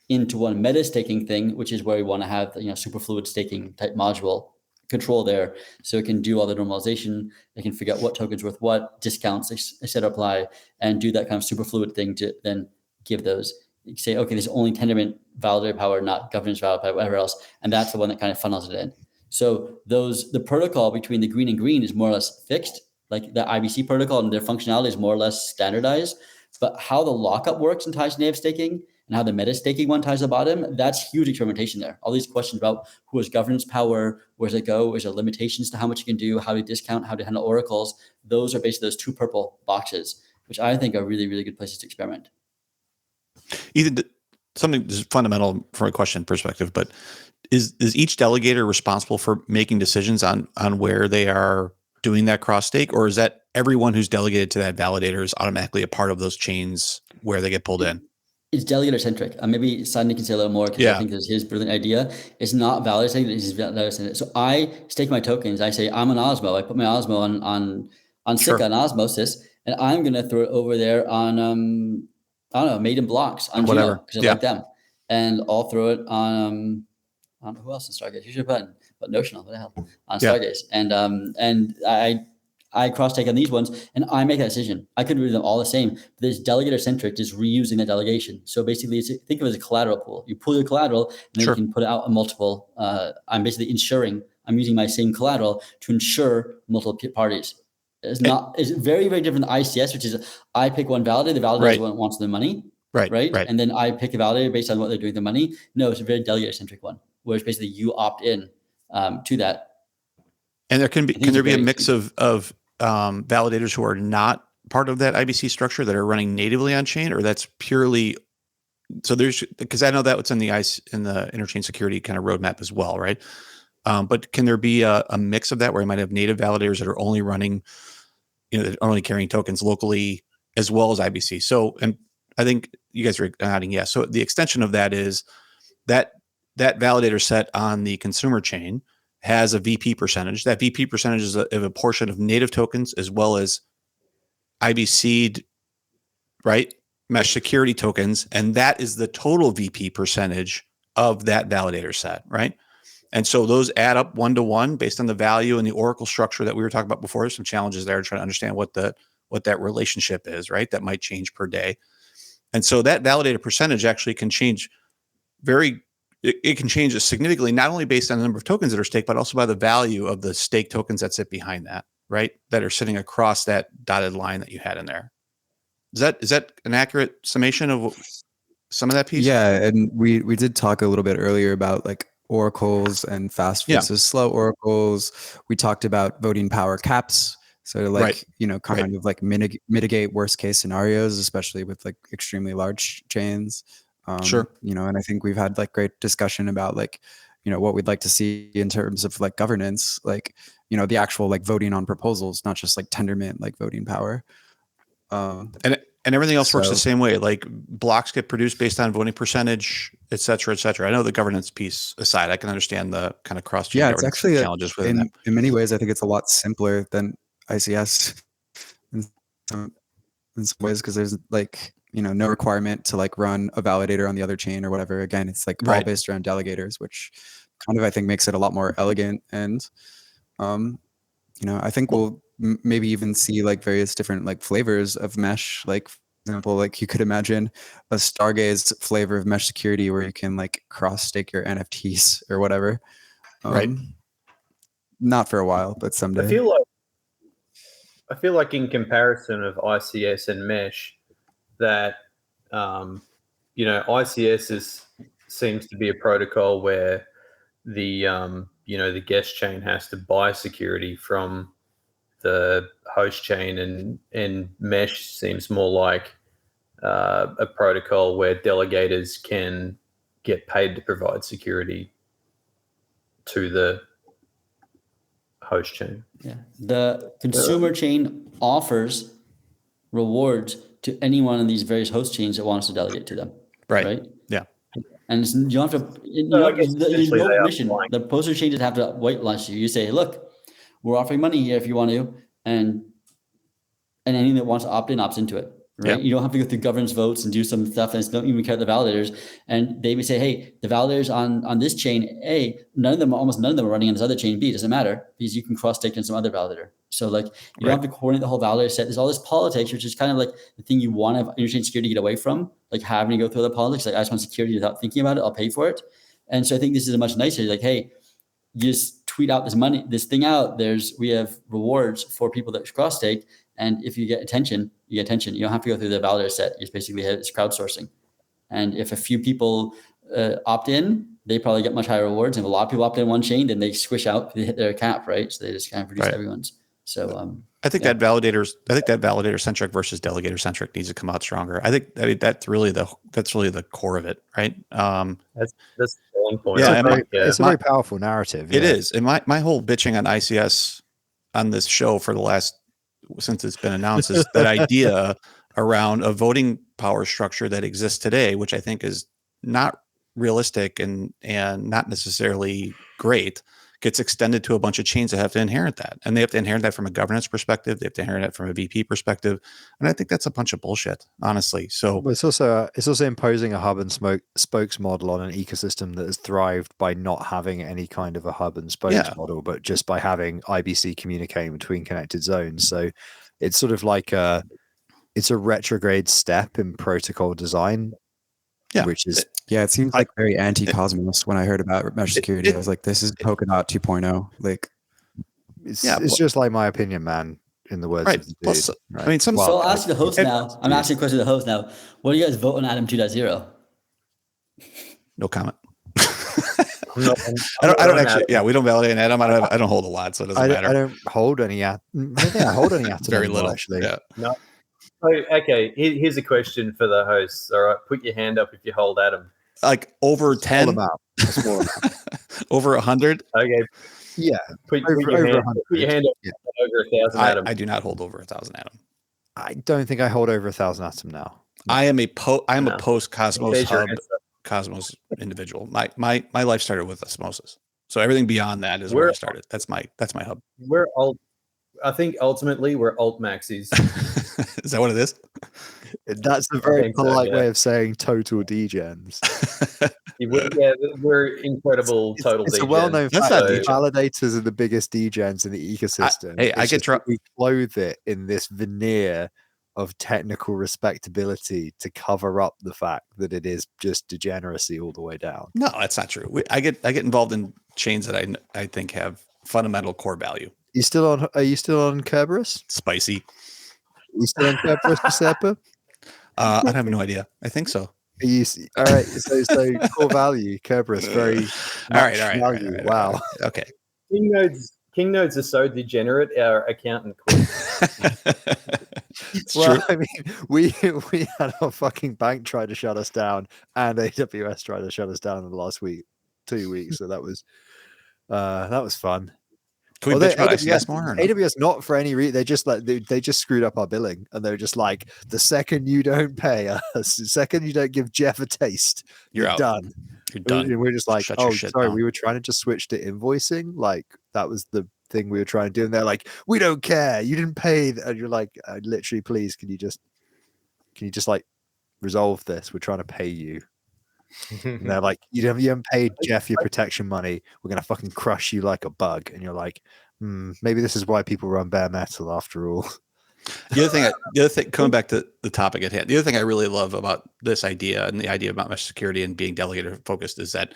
Speaker 4: into one meta staking thing, which is where we want to have superfluid staking type module control there, so it can do all the normalization. It can figure out what token's worth what, discounts, etc. apply, and do that kind of superfluid thing to then give those. You say, okay, there's only Tendermint validator power, not governance validator power, whatever else, and that's the one that kind of funnels it in. So the protocol between the green and green is more or less fixed, like the IBC protocol, and their functionality is more or less standardized. But how the lockup works and ties to native staking and how the meta staking one ties to the bottom, that's huge experimentation there. All these questions about who has governance power, where does it go, is there limitations to how much you can do, how to discount, how to handle oracles, those are basically those two purple boxes, which I think are really, really good places to experiment.
Speaker 5: Ethan, something just fundamental from a question perspective, but is each delegator responsible for making decisions on where they are doing that cross stake, or is that everyone who's delegated to that validator is automatically a part of those chains where they get pulled in?
Speaker 4: It's delegator centric. Maybe Sunny can say a little more because I think that's his brilliant idea. It's not validator, it's validator centric. So I stake my tokens. I say I'm an Osmo. I put my Osmo on Sika on Osmosis, and I'm gonna throw it over there on I don't know, Maiden Blocks on GIGA because I like them, and I'll throw it on I don't know who else in Stargaze. You should put Notional. What the hell on Stargaze? And I cross take on these ones, and I make that decision. I could do them all the same. But this delegator centric is reusing that delegation. So basically, think of it as a collateral pool. You pull your collateral, and then you can put it out on multiple. I'm basically ensuring I'm using my same collateral to ensure multiple parties. It's very, very different than ICS, which is I pick one validator. The validator is one wants the money, right? And then I pick a validator based on what they're doing with the money. No, it's a very delegator centric one, where it's basically you opt in to that.
Speaker 5: And there can there be a mix of validators who are not part of that IBC structure that are running natively on chain, or that's purely because I know that what's in the interchain security kind of roadmap as well, right? But can there be a mix of that where you might have native validators that are only running, that are only carrying tokens locally as well as IBC? So, and I think you guys are nodding yes. So the extension of that is that validator set on the consumer chain has a VP percentage. That VP percentage is a portion of native tokens as well as IBC'd, right, mesh security tokens, and that is the total VP percentage of that validator set, right? And so those add up 1-to-1 based on the value and the oracle structure that we were talking about before. There's some challenges there trying to understand what that relationship is, right? That might change per day. And so that validator percentage actually can change it can change significantly, not only based on the number of tokens that are staked, but also by the value of the stake tokens that sit behind that, right? That are sitting across that dotted line that you had in there. Is that an accurate summation of some of that piece?
Speaker 6: Yeah, and we did talk a little bit earlier about like oracles and fast versus slow oracles. We talked about voting power caps. So like, kind of like mitigate worst case scenarios, especially with like extremely large chains. And I think we've had like great discussion about like, what we'd like to see in terms of like governance, like, the actual like voting on proposals, not just like Tendermint, like voting power.
Speaker 5: And everything else works the same way. Like blocks get produced based on voting percentage, et cetera, et cetera. I know the governance piece aside, I can understand the kind of cross-chain governance it's actually challenges within that.
Speaker 6: In many ways, I think it's a lot simpler than ICS in some ways, because there's like, no requirement to like run a validator on the other chain or whatever. Again, it's like all based around delegators, which kind of, I think, makes it a lot more elegant. And, I think we'll maybe even see like various different like flavors of mesh. Like, for example, like you could imagine a Stargaze flavor of mesh security where you can like cross stake your NFTs or whatever. Not for a while, but someday.
Speaker 3: I feel like in comparison of ICS and mesh, that ICS seems to be a protocol where the the guest chain has to buy security from the host chain, and mesh seems more like a protocol where delegators can get paid to provide security to the host chain.
Speaker 4: Yeah. The consumer chain offers rewards to any one of these various host chains that wants to delegate to them. Right?
Speaker 5: Yeah.
Speaker 4: And you don't have to, there's no permission. The poster chain just have to whitelist you. You say, look, we're offering money here if you want to, and anything that wants to opt in, opts into it. Right. You don't have to go through governance votes and do some stuff and don't even care the validators. And they would say, hey, the validators on this chain A, almost none of them are running on this other chain B. It doesn't matter because you can cross stake in some other validator. So like you don't have to coordinate the whole validator set. There's all this politics, which is kind of like the thing you want to have interchain security to get away from, like having to go through the politics. Like I just want security without thinking about it. I'll pay for it. And so I think this is a much nicer, like, hey, you just tweet out this thing out. We have rewards for people that cross stake. And if you get attention, you get attention. You don't have to go through the validator set. It's basically it's crowdsourcing. And if a few people opt in, they probably get much higher rewards. And if a lot of people opt in one chain, then they squish out, they hit their cap, right? So they just kind of reduce everyone's. So
Speaker 5: I think that validator centric versus delegator centric needs to come out stronger. I think that's really the core of it, right?
Speaker 3: That's the selling point.
Speaker 1: Yeah, it's a very powerful narrative.
Speaker 5: It is. And my whole bitching on ICS on this show since it's been announced is that idea around a voting power structure that exists today, which I think is not realistic and not necessarily great, gets extended to a bunch of chains that have to inherit that. And they have to inherit that from a governance perspective. They have to inherit it from a VP perspective. And I think that's a bunch of bullshit, honestly. So
Speaker 1: but it's also imposing a hub and spokes model on an ecosystem that has thrived by not having any kind of a hub and spokes model, but just by having IBC communicating between connected zones. So it's sort of like it's a retrograde step in protocol design.
Speaker 5: Yeah.
Speaker 1: Which is
Speaker 6: it seems like very anti-Cosmos when I heard about mesh security. I was like, this is Polkadot 2.0. Like,
Speaker 1: it's just like my opinion, man. In the words of the dude.
Speaker 5: Plus,
Speaker 1: right?
Speaker 5: I mean,
Speaker 4: so I'll ask the host now. I'm asking a question to the host now. What do you guys vote on Atom 2.0?
Speaker 5: No comment.
Speaker 3: I
Speaker 5: don't actually. Yeah, we don't validate an atom. I don't hold a lot, so it doesn't matter.
Speaker 1: I don't hold any atom. I don't think I hold any atom.
Speaker 5: Very little,
Speaker 1: actually.
Speaker 5: Yeah.
Speaker 3: No. Okay, here's a question for the hosts. All right, put your hand up if you hold Atom.
Speaker 5: Like over 10?
Speaker 1: A small amount.
Speaker 5: Over 100?
Speaker 3: Okay.
Speaker 1: Yeah.
Speaker 3: Put your hand up over 1,000 Atom.
Speaker 5: I do not hold over 1,000 Atom.
Speaker 1: I don't think I hold over 1,000 atom now.
Speaker 5: No. I am a post Cosmos hub Cosmos individual. My life started with osmosis. So everything beyond that is where I started. That's my hub.
Speaker 3: I think ultimately we're alt maxis.
Speaker 5: Is that what it is?
Speaker 1: That's a very polite way of saying total degens.
Speaker 3: We're incredible total degens.
Speaker 1: It's a well-known fact that validators are the biggest degens in the ecosystem. We clothe it in this veneer of technical respectability to cover up the fact that it is just degeneracy all the way down.
Speaker 5: No, that's not true. I get involved in chains that I think have fundamental core value.
Speaker 1: Are you still on Kerberos?
Speaker 5: Spicy.
Speaker 1: Are you still on Kerberos, Giuseppe?
Speaker 5: I have no idea. I think so.
Speaker 1: All right. So core value, Kerberos, very
Speaker 5: all right.
Speaker 1: Wow.
Speaker 5: Okay.
Speaker 3: Kingnodes are so degenerate. Our accountant quit.
Speaker 1: Well, true. I mean, we had our fucking bank try to shut us down, and AWS tried to shut us down in the last 2 weeks. So that was fun.
Speaker 5: Can we bitch about AWS more? Or no?
Speaker 1: AWS not for any reason. They just screwed up our billing, and they're just like, the second you don't pay us, the second you don't give Jeff a taste, you're
Speaker 5: out.
Speaker 1: Done.
Speaker 5: You're done.
Speaker 1: And we're just like,
Speaker 5: sorry,
Speaker 1: down. We were trying to just switch to invoicing. Like that was the thing we were trying to do, and they're like, we don't care. You didn't pay, and you're like, literally, please, can you just like resolve this? We're trying to pay you. And they're like, you haven't paid Jeff your protection money. We're gonna fucking crush you like a bug. And you're like, maybe this is why people run bare metal after all.
Speaker 5: The other thing, coming back to the topic at hand, the other thing I really love about this idea and the idea about mesh security and being delegator focused is that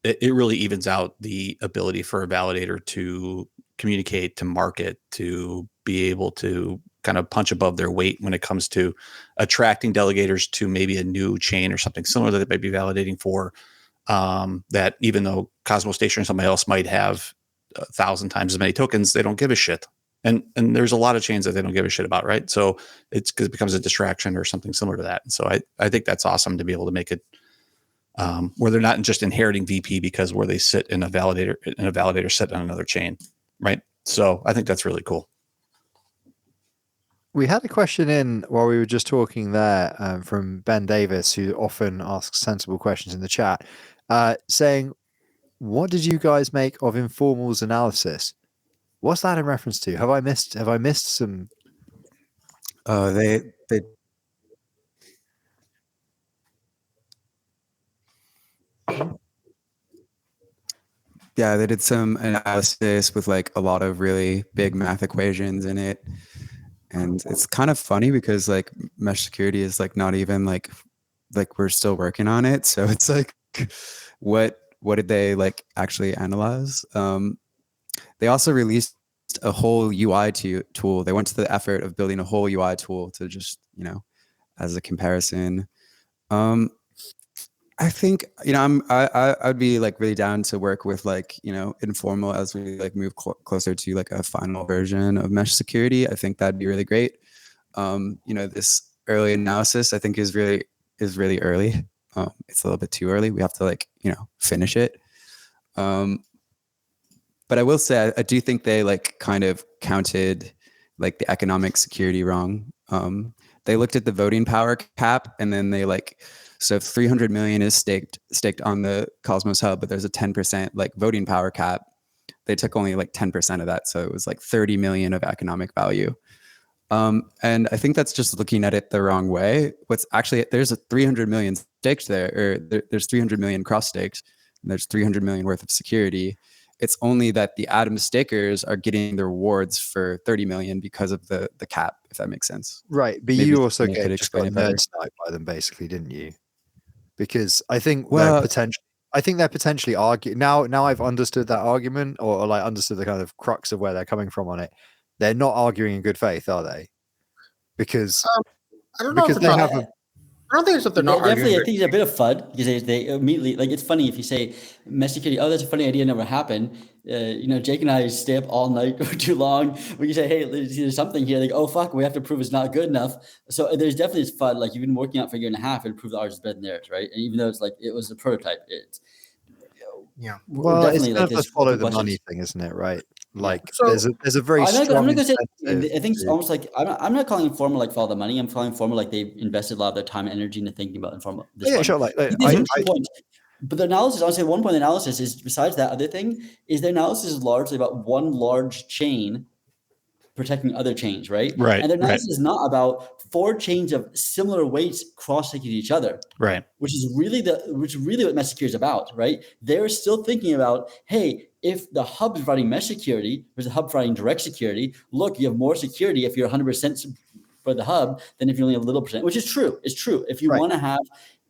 Speaker 5: it really evens out the ability for a validator to communicate, to market, to be able to kind of punch above their weight when it comes to attracting delegators to maybe a new chain or something similar that they might be validating for. That even though Cosmos Station or somebody else might have 1,000 times as many tokens, they don't give a shit. And there's a lot of chains that they don't give a shit about, right? So it's because it becomes a distraction or something similar to that. And so I think that's awesome to be able to make it where they're not just inheriting VP because where they sit in a validator sit on another chain, right? So I think that's really cool.
Speaker 1: We had a question in while we were just talking there from Ben Davis, who often asks sensible questions in the chat, saying, "What did you guys make of Informal's analysis? What's that in reference to? Have I missed some?"
Speaker 6: They yeah, they did some analysis with like a lot of really big math equations in it. And it's kind of funny because like mesh security is like not even like we're still working on it. So it's like, what did they like actually analyze? They also released a whole UI tool. They went to the effort of building a whole UI tool to just, as a comparison. I think, I'd be like really down to work with like, Informal as we like move closer to like a final version of mesh security. I think that'd be really great. This early analysis I think is really early. It's a little bit too early. We have to like, finish it. But I will say, I do think they like kind of counted like the economic security wrong. They looked at the voting power cap and then they like, so 300 million is staked on the Cosmos hub, but there's a 10% like voting power cap. They took only like 10% of that. So it was like 30 million of economic value. And I think that's just looking at it the wrong way. What's actually, there's a 300 million staked there, or there's 300 million cross staked, and there's 300 million worth of security. It's only that the Atom stakers are getting the rewards for 30 million because of the cap, if that makes sense.
Speaker 1: Right. But
Speaker 6: Maybe
Speaker 1: you also
Speaker 6: Nick could
Speaker 1: get just got
Speaker 6: explain it better.
Speaker 1: nerd sniped by them, basically, didn't you? Because I think
Speaker 6: Well-
Speaker 1: they're potentially arguing now I've understood that argument or like understood the kind of crux of where they're coming from on it. They're not arguing in good faith, are they? Because
Speaker 2: I don't know
Speaker 1: because
Speaker 2: if
Speaker 1: they
Speaker 2: it's
Speaker 1: have
Speaker 2: not, I don't think it's that they're not
Speaker 4: Definitely,
Speaker 2: arguing.
Speaker 4: I think it's a bit of FUD because they immediately, like, it's funny if you say mesh security, oh, that's a funny idea, never happened. Jake and I stay up all night or too long. When you say, hey, there's something here, like, oh, fuck, we have to prove it's not good enough. So there's definitely this FUD, like, you've been working out for a year and a half and prove that ours is better than theirs, right? And even though it's like, it was a prototype, it's,
Speaker 2: Yeah.
Speaker 1: well,
Speaker 4: definitely
Speaker 1: it's
Speaker 4: like
Speaker 1: kind of
Speaker 4: this
Speaker 1: a follow the
Speaker 4: questions.
Speaker 1: money thing, isn't it? Right? Like
Speaker 2: So-
Speaker 1: there's a very
Speaker 4: I'm
Speaker 1: strong
Speaker 4: not going to say.
Speaker 1: incentive
Speaker 4: I think it's
Speaker 1: to-
Speaker 4: almost like I'm not calling Informal like follow the money. I'm calling Informal like they've invested a lot of their time and energy into thinking about Informal. This
Speaker 1: yeah,
Speaker 4: fund.
Speaker 1: sure. Like
Speaker 4: I think there's 2 points. But the analysis, honestly, one point of the analysis is besides that other thing is the analysis is largely about one large chain protecting other chains, right?
Speaker 5: Right,
Speaker 4: And the
Speaker 5: right.
Speaker 4: analysis is not about 4 chains of similar weights cross-linking each other.
Speaker 5: Right.
Speaker 4: Which is really what mesh security is about, right? They're still thinking about, hey, if the hub is providing mesh security versus the hub providing direct security, look, you have more security if you're 100% for the hub than if you're only a little percent, which is true. It's true. If you
Speaker 1: Right.
Speaker 4: want to have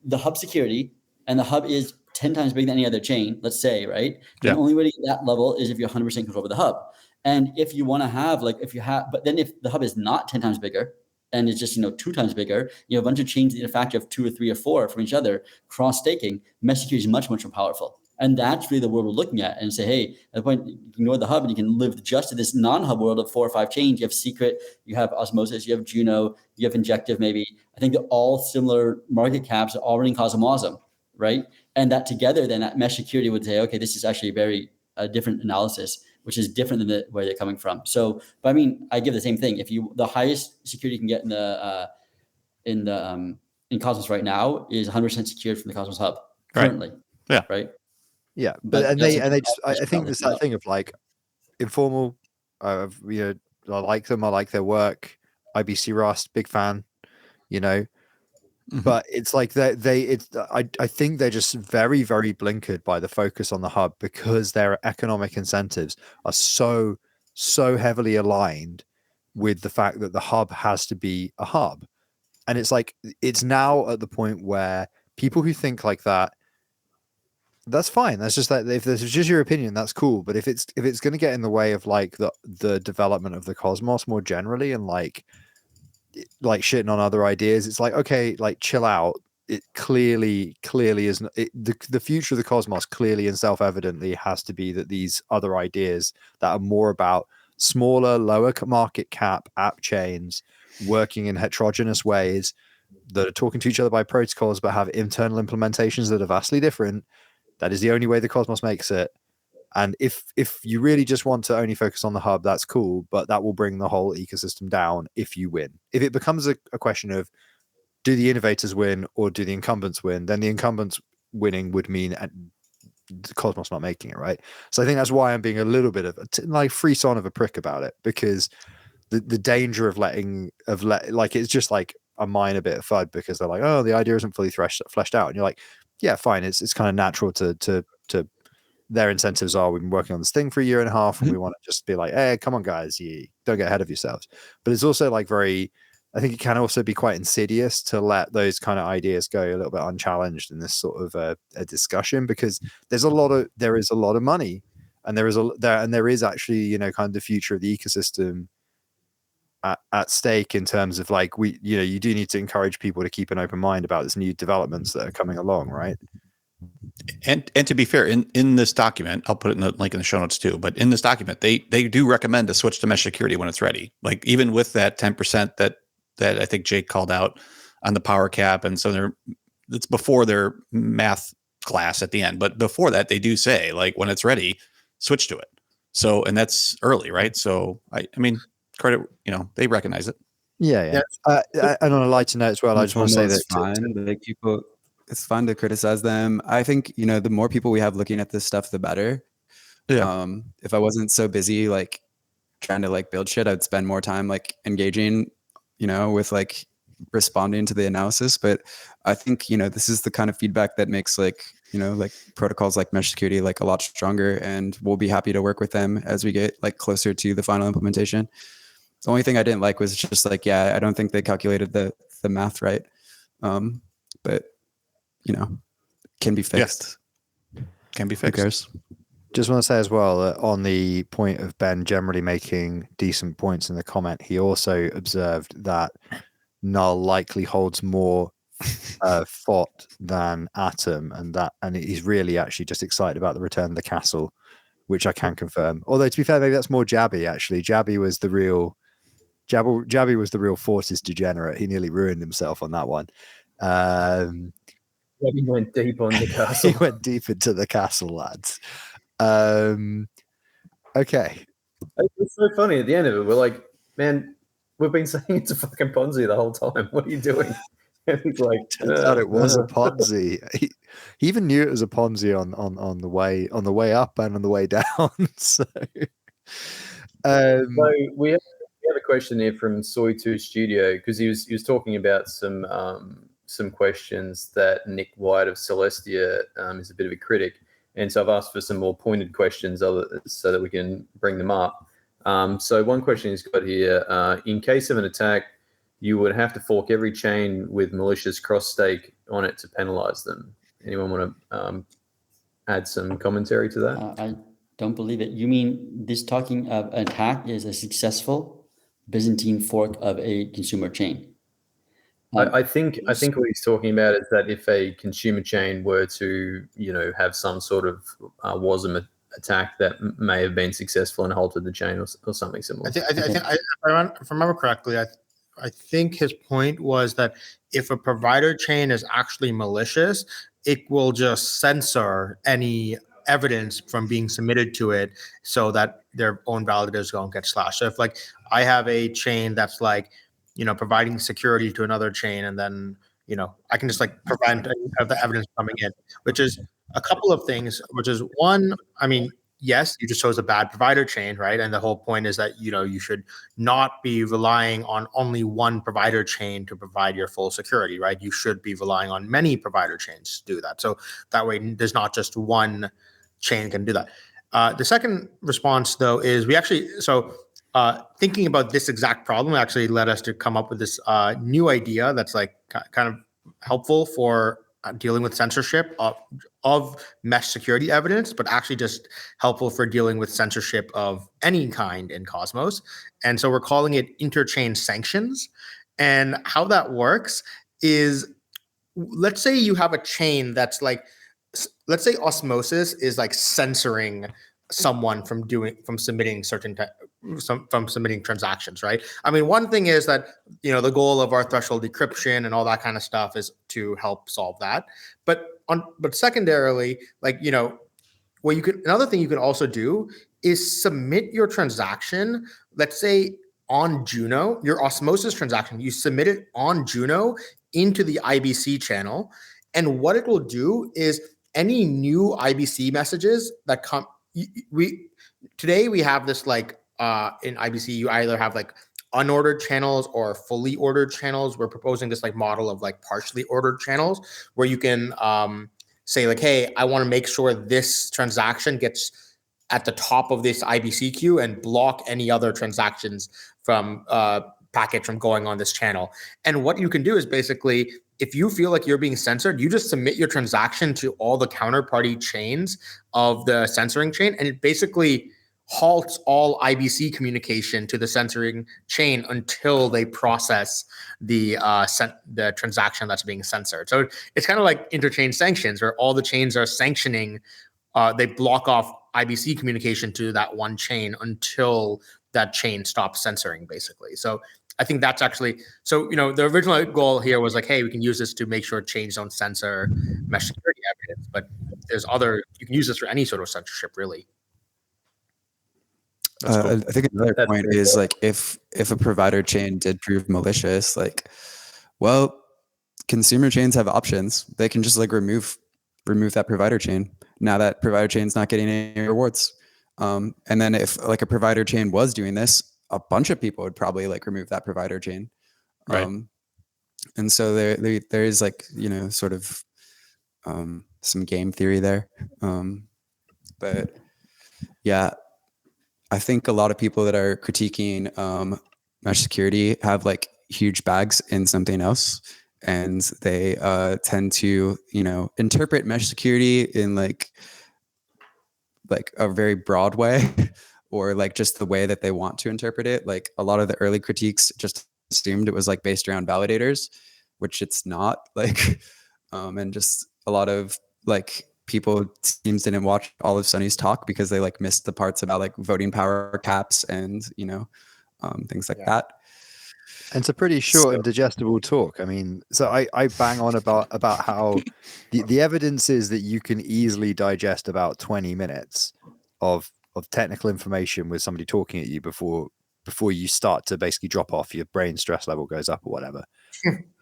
Speaker 4: the hub security and the hub is 10 times bigger than any other chain, let's say, right?
Speaker 5: Yeah.
Speaker 4: The only way to get that level is if you're 100% control over the hub. And if you want to have, but then if the hub is not 10 times bigger, and it's just 2 times bigger, you have a bunch of chains in a factor of 2 or 3 or 4 from each other, cross staking, mesh security is much, much more powerful. And that's really the world we're looking at and say, hey, at the point you can ignore the hub and you can live just in this non-hub world of 4 or 5 chains. You have Secret, you have Osmosis, you have RHINO, you have Injective maybe. I think they're all similar market caps are all running Cosmosm, right? And that together, then that mesh security would say, okay, this is actually a very different analysis, which is different than where they're coming from. So, but I mean, I give the same thing. If the highest security you can get in Cosmos right now is 100% secured from the Cosmos hub currently.
Speaker 5: Yeah.
Speaker 4: Right.
Speaker 1: Yeah,
Speaker 4: But
Speaker 1: but
Speaker 4: that's
Speaker 1: they
Speaker 4: a
Speaker 1: just I think there's that thing of like Informal. I like them. I like their work. IBC Rust, big fan.
Speaker 5: Mhm.
Speaker 1: But it's like I think they're just very, very blinkered by the focus on the hub because their economic incentives are so heavily aligned with the fact that the hub has to be a hub. And it's like it's now at the point where people who think like that, that's fine. That's just that if this is just your opinion, that's cool. But if it's going to get in the way of like the development of the Cosmos more generally and like shitting on other ideas, it's like, okay, like chill out. It clearly is the future of the Cosmos clearly and self-evidently has to be that these other ideas that are more about smaller, lower market cap app chains working in heterogeneous ways that are talking to each other by protocols but have internal implementations that are vastly different. That is the only way the Cosmos makes it. And if you really just want to only focus on the hub, that's cool, but that will bring the whole ecosystem down if you win. If it becomes a question of do the innovators win or do the incumbents win, then the incumbents winning would mean the Cosmos not making it, right? So I think that's why I'm being a little bit of like frisson of a prick about it, because the danger of it's just like a minor bit of FUD because they're like, oh, the idea isn't fully fleshed out, and you're like, yeah, fine, it's kind of natural to their incentives are, we've been working on this thing for a year and a half and we want to just be like, hey, come on guys, you don't get ahead of yourselves. But it's also like I think it can also be quite insidious to let those kind of ideas go a little bit unchallenged in this sort of a discussion, because there is a lot of money, and there is actually, you know, kind of the future of the ecosystem at stake in terms of like, you do need to encourage people to keep an open mind about these new developments that are coming along, right?
Speaker 5: And to be fair, in this document, I'll put it in the link in the show notes too, but in this document, they do recommend to switch to mesh security when it's ready. Like even with that 10% that I think Jake called out on the power cap. And so it's before their math class at the end, but before that, they do say like, when it's ready, switch to it. So, and that's early, right? So I mean, credit, you know, they recognize it.
Speaker 1: Yeah. And on a lighter note as well, I just want to say that
Speaker 6: like people, it's fun to criticize them. I think, you know, the more people we have looking at this stuff, the better. Yeah. If I wasn't so busy, like trying to like build shit, I'd spend more time like engaging, you know, with like responding to the analysis. But I think, you know, this is the kind of feedback that makes like, you know, like protocols like mesh security, like a lot stronger, and we'll be happy to work with them as we get like closer to the final implementation. The only thing I didn't like was just like, yeah, I don't think they calculated the math right. But you know, can be fixed.
Speaker 5: Yes. Can be fixed.
Speaker 6: Who cares?
Speaker 1: Just want to say as well that on the point of Ben generally making decent points in the comment, he also observed that Null likely holds more FOT than Atom, and he's really actually just excited about the return of the castle, which I can confirm. Although to be fair, maybe that's more Jabby actually. Jabby was the real Fortis degenerate. He nearly ruined himself on that one.
Speaker 3: He went deep on the castle.
Speaker 1: He went deep into the castle, lads. Okay.
Speaker 3: It's so funny at the end of it. We're like, man, we've been saying it's a fucking Ponzi the whole time. What are you doing? And he's like,
Speaker 1: turns out it was a Ponzi. He even knew it was a Ponzi on the way up and on the way down. So
Speaker 3: we have a question here from Soy2 Studio, because he was talking about some questions that Nick White of Celestia is a bit of a critic, and so I've asked for some more pointed questions so that we can bring them up. So one question he's got here: in case of an attack, you would have to fork every chain with malicious cross stake on it to penalize them. Anyone want to add some commentary to that?
Speaker 4: I don't believe it. You mean this talking of an attack is a successful Byzantine fork of a consumer chain?
Speaker 3: I think what he's talking about is that if a consumer chain were to, you know, have some sort of WASM attack that may have been successful and halted the chain or something similar.
Speaker 2: I think if I remember correctly, I think his point was that if a provider chain is actually malicious, it will just censor any evidence from being submitted to it so that their own validators don't get slashed. So if like I have a chain that's like, you know, providing security to another chain, and then, you know, I can just like prevent the evidence coming in, which is a couple of things, which is one, I mean, yes, you just chose a bad provider chain, right? And the whole point is that, you know, you should not be relying on only one provider chain to provide your full security, right? You should be relying on many provider chains to do that. So that way there's not just one chain can do that. The second response though is thinking about this exact problem actually led us to come up with this new idea that's like kind of helpful for dealing with censorship of mesh security evidence, but actually just helpful for dealing with censorship of any kind in Cosmos. And so we're calling it interchain sanctions. And how that works is, let's say you have a chain that's like, let's say Osmosis is like censoring someone from submitting certain from submitting transactions, right? I mean, one thing is that, the goal of our threshold decryption and all that kind of stuff is to help solve that. But secondarily, another thing you can also do is submit your transaction, let's say on Juno, your osmosis transaction, you submit it on Juno into the IBC channel. And what it will do is any new IBC messages that come, today we have this in IBC, you either have unordered channels or fully ordered channels. We're proposing this model of partially ordered channels where you can say hey, I want to make sure this transaction gets at the top of this IBC queue and block any other transactions from package from going on this channel. And what you can do is basically, if you feel like you're being censored, you just submit your transaction to all the counterparty chains of the censoring chain, and it basically halts all IBC communication to the censoring chain until they process the transaction that's being censored. So it's kind of like interchain sanctions, where all the chains are sanctioning. They block off IBC communication to that one chain until that chain stops censoring, basically. So I think that's actually, the original goal here was hey, we can use this to make sure chains don't censor mesh security evidence, but you can use this for any sort of censorship, really.
Speaker 6: Cool. I think another point is if a provider chain did prove malicious, consumer chains have options. They can just remove that provider chain. Now that provider chain's not getting any rewards. And then if a provider chain was doing this, a bunch of people would probably remove that provider chain.
Speaker 5: Right.
Speaker 6: And so there is sort of some game theory there. But yeah, I think a lot of people that are critiquing mesh security have huge bags in something else, and they tend to interpret mesh security in a very broad way, or just the way that they want to interpret it. A lot of the early critiques just assumed it was based around validators, which it's not. And just a lot of people teams didn't watch all of Sunny's talk because they missed the parts about voting power caps and things like that.
Speaker 1: And it's a pretty short and digestible talk. I mean, so I bang on about how the evidence is that you can easily digest about 20 minutes of technical information with somebody talking at you before you start to basically drop off, your brain stress level goes up or whatever.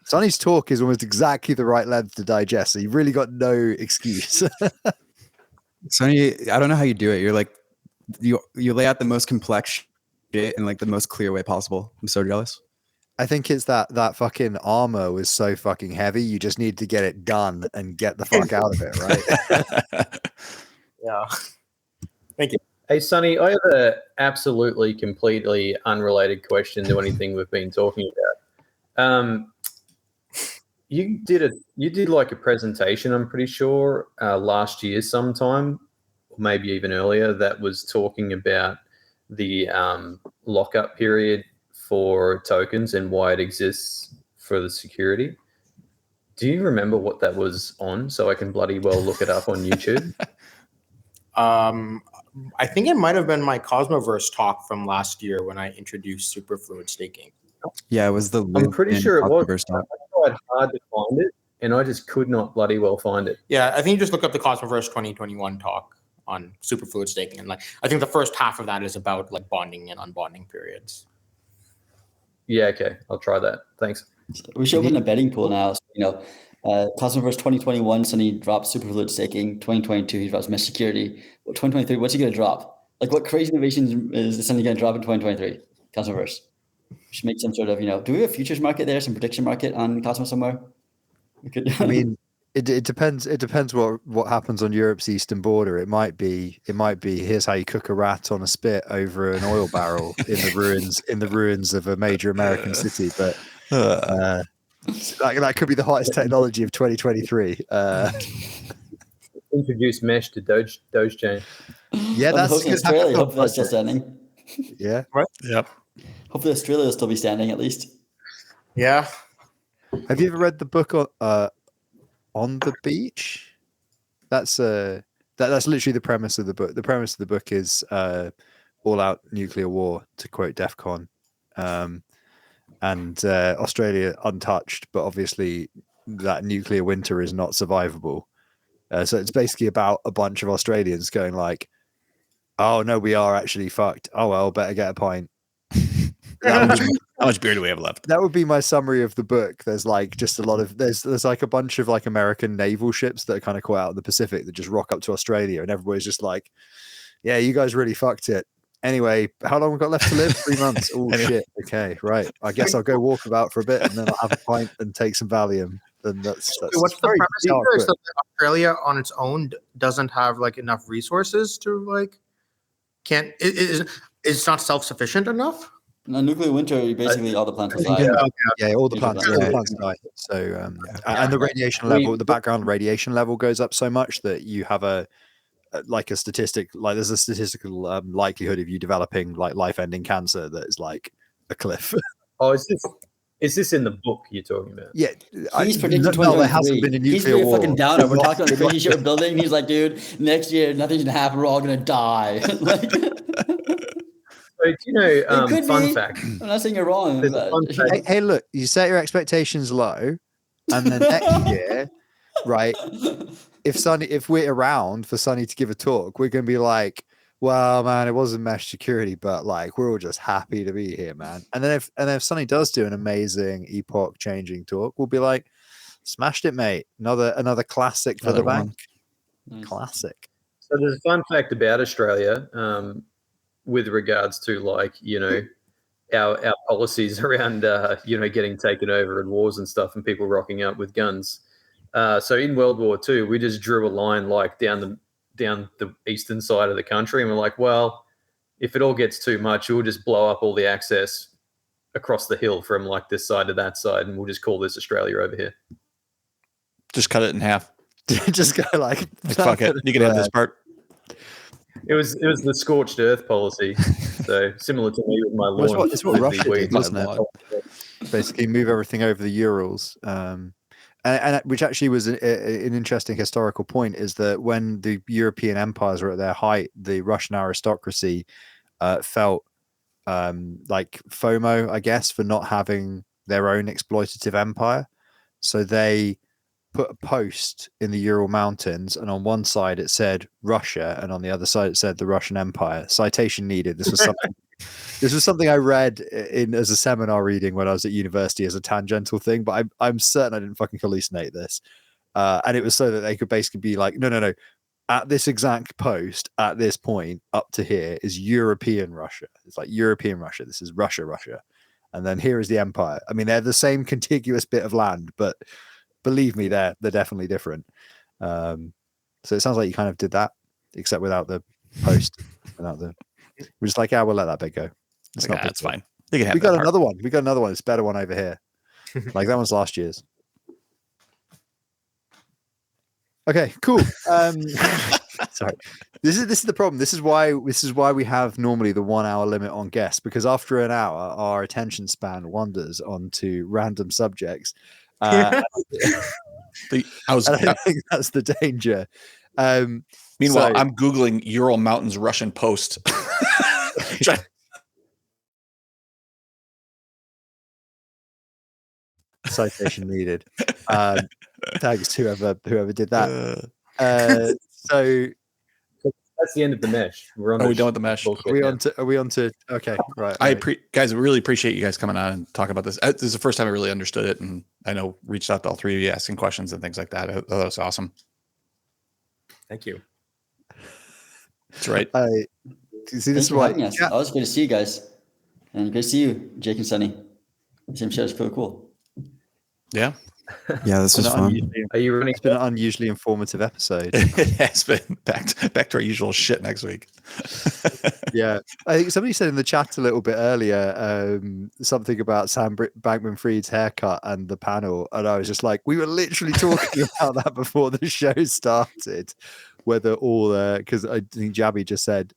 Speaker 1: Sonny's talk is almost exactly the right length to digest, so you've really got no excuse.
Speaker 6: Sonny, I don't know how you do it. You're you lay out the most complex shit in the most clear way possible. I'm so jealous.
Speaker 1: I think it's that fucking armor was so fucking heavy. You just need to get it done and get the fuck out of it, right?
Speaker 2: Yeah. Thank you.
Speaker 3: Hey, Sunny, I have a absolutely, completely unrelated question to anything we've been talking about. You did a presentation, I'm pretty sure, last year sometime, or maybe even earlier, that was talking about the lockup period for tokens and why it exists for the security. Do you remember what that was on, so I can bloody well look it up on YouTube?
Speaker 2: I think it might have been my Cosmoverse talk from last year when I introduced Superfluid staking.
Speaker 6: Yeah, it was the.
Speaker 3: I'm pretty sure it was. I tried hard to find it, and I just could not bloody well find it.
Speaker 2: Yeah, I think you just look up the Cosmoverse 2021 talk on Superfluid staking, and I think the first half of that is about bonding and unbonding periods.
Speaker 3: Yeah, okay, I'll try that. Thanks.
Speaker 4: We should open a betting pool now. So, Cosmoverse 2021, Sunny dropped Superfluid staking. 2022, he drops mesh security. 2023, what's he going to drop? What crazy innovations is Sunny going to drop in 2023? Cosmoverse. We should make some sort of, do we have a futures market there, some prediction market on Cosmos somewhere? We could.
Speaker 1: I mean, it depends. It depends what happens on Europe's eastern border. It might be. Here's how you cook a rat on a spit over an oil barrel in the ruins of a major American city. But that could be the hottest technology of 2023.
Speaker 3: Introduce mesh to Dogechain.
Speaker 1: Yeah, that's
Speaker 4: Australia. Hopefully that's still standing.
Speaker 1: Yeah.
Speaker 2: Right.
Speaker 5: Yep.
Speaker 4: Hopefully Australia will still be standing at least.
Speaker 2: Yeah.
Speaker 1: Have you ever read the book On the Beach? That's literally the premise of the book. The premise of the book is all-out nuclear war, to quote DEF CON. And Australia untouched, but obviously that nuclear winter is not survivable. So it's basically about a bunch of Australians going like, oh no, we are actually fucked. Oh well, better get a pint.
Speaker 5: How much beer do we have left?
Speaker 1: That would be my summary of the book. There's like just a lot of there's like a bunch of like American naval ships that are kind of caught out in the Pacific that just rock up to Australia, and everybody's just like, yeah, you guys really fucked it. Anyway, how long we got left to live? 3 months. Oh shit. Okay, right. I guess I'll go walk about for a bit, and then I'll have a pint and take some Valium. And that's
Speaker 2: what's the premise here? Is that Australia on its own doesn't have like enough resources to like it's not self-sufficient enough?
Speaker 4: No, nuclear winter, basically all the plants will die.
Speaker 1: Yeah, all the plants die. So and the radiation level, the background radiation level goes up so much that you have a statistic, like there's a statistical likelihood of you developing like life-ending cancer that is like a cliff.
Speaker 3: Oh, is this in the book you're talking about?
Speaker 1: Yeah,
Speaker 4: he's predicting 2023.
Speaker 1: No, there hasn't been a nuclear war.
Speaker 4: He's fucking downer. We're talking about the crazy shit we're building. He's like, dude, next year nothing's gonna happen. We're all gonna die. Like,
Speaker 3: so, do you know, fun fact?
Speaker 4: I'm not saying you're wrong. But...
Speaker 1: Hey, look, you set your expectations low, and then next year, right? If we're around for Sunny to give a talk, we're gonna be like, well, man, it wasn't mesh security, but like we're all just happy to be here, man. And then if Sunny does do an amazing epoch-changing talk, we'll be like, smashed it, mate. Another classic for the bank. Nice. Classic.
Speaker 3: So there's a fun fact about Australia, with regards to like, you know, our policies around getting taken over in wars and stuff, and people rocking up with guns. So in World War II, we just drew a line like down the eastern side of the country, and we're like, well, if it all gets too much, we'll just blow up all the access across the hill from like this side to that side, and we'll just call this Australia over here.
Speaker 5: Just cut it in half.
Speaker 1: Just go like
Speaker 5: fuck it. You can have this part.
Speaker 3: It was the scorched earth policy. So similar to me with my lawn.
Speaker 1: It's what Russia did, wasn't it? Basically move everything over the Urals. And which actually was an interesting historical point, is that when the European empires were at their height, the Russian aristocracy felt like FOMO, I guess, for not having their own exploitative empire. So they put a post in the Ural Mountains, and on one side it said Russia, and on the other side it said the Russian Empire. Citation needed. This was something I read as a seminar reading when I was at university as a tangential thing, but I'm certain I didn't fucking hallucinate this. And it was so that they could basically be like, no. At this exact post, at this point, up to here is European Russia. It's like European Russia. This is Russia. And then here is the empire. I mean, they're the same contiguous bit of land, but believe me, they're definitely different. So it sounds like you kind of did that, except without the post, we're just like, yeah, we'll let that bit go.
Speaker 5: That's fine. You can have
Speaker 1: we got another one. We got another one. It's a better one over here. Like that one's last year's. Okay, cool. Sorry. This is the problem. This is why we have normally the 1 hour limit on guests, because after an hour, our attention span wanders onto random subjects. I think that's the danger.
Speaker 5: Meanwhile, I'm Googling Ural Mountains Russian post.
Speaker 1: Citation needed. Thanks whoever did that. So
Speaker 3: that's the end of the mesh.
Speaker 5: Are we done with the mesh?
Speaker 1: Are we on to okay, right.
Speaker 5: Guys, I really appreciate you guys coming on and talking about this. This is the first time I really understood it, and I know reached out to all three of you asking questions and things like that. That was awesome.
Speaker 3: Thank you.
Speaker 5: That's right.
Speaker 1: See, this is why
Speaker 4: always good to see you guys, and good to see you, Jake and Sunny. Same show is pretty cool.
Speaker 5: Yeah.
Speaker 6: Yeah, this was fun.
Speaker 3: Are you running?
Speaker 1: It's been an unusually informative episode.
Speaker 5: It has been back to our usual shit next week.
Speaker 1: Yeah, I think somebody said in the chat a little bit earlier something about Sam Bankman-Fried's haircut and the panel, and I was just like, we were literally talking about that before the show started. Whether all because I think Jabby just said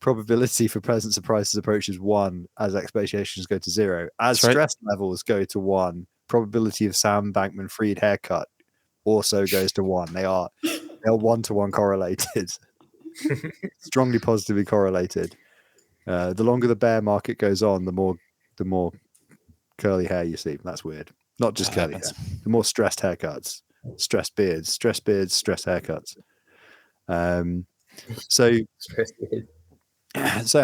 Speaker 1: probability for present surprises approaches 1 as expectations go to 0, as stress levels go to 1. Probability of Sam Bankman-Fried haircut also goes to 1. They're 1-to-1 correlated. Strongly positively correlated. The longer the bear market goes on, the more curly hair you see. That's weird. Not just curly hair. The more stressed haircuts, stressed beards, stressed haircuts. So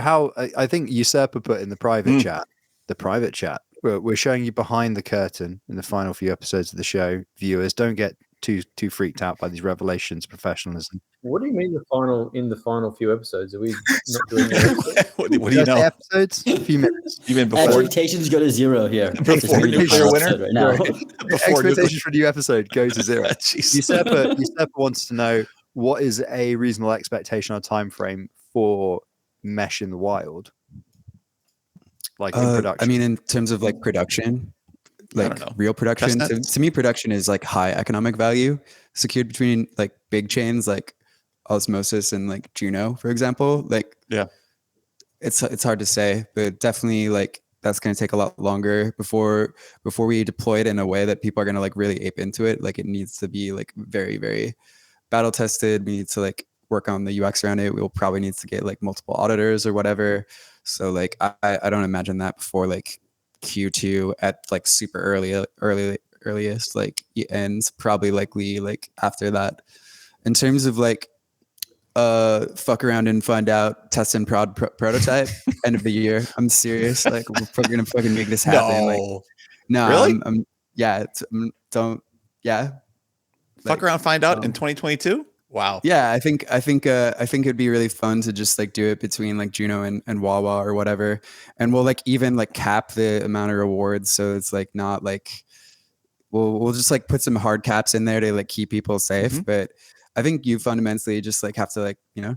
Speaker 1: how I think Usurper put in the private chat. We're showing you behind the curtain in the final few episodes of the show. Viewers, don't get too freaked out by these revelations. Professionalism.
Speaker 3: What do you mean in the final few episodes? Are we not doing that?
Speaker 5: What do you know?
Speaker 1: Episodes, a few minutes.
Speaker 5: Even before
Speaker 4: expectations go to zero here.
Speaker 5: Before nuclear winter
Speaker 4: right now.
Speaker 1: Expectations for a new episode go to zero. Usurper wants to know what is a reasonable expectation or time frame for Mesh in the wild, like in production.
Speaker 6: I mean, in terms of like production, like real production. To me, production is like high economic value secured between like big chains like Osmosis and like RHINO, for example. Like,
Speaker 5: yeah,
Speaker 6: it's hard to say, but definitely like that's going to take a lot longer before we deploy it in a way that people are going to like really ape into it. Like, it needs to be like very, very battle tested. We need to like work on the UX around it. We'll probably need to get like multiple auditors or whatever. So like I don't imagine that before like Q2 at like super earliest, like ends, probably likely like after that. In terms of like fuck around and find out, test and prototype end of the year. I'm serious. Like, we're gonna fucking make this happen. No,
Speaker 5: really? Fuck around, find out in 2022. Wow.
Speaker 6: Yeah, I think it'd be really fun to just like do it between like Juno and Wawa or whatever, and we'll like even like cap the amount of rewards, so it's like not like we'll just like put some hard caps in there to like keep people safe. But I think you fundamentally just like have to like, you know,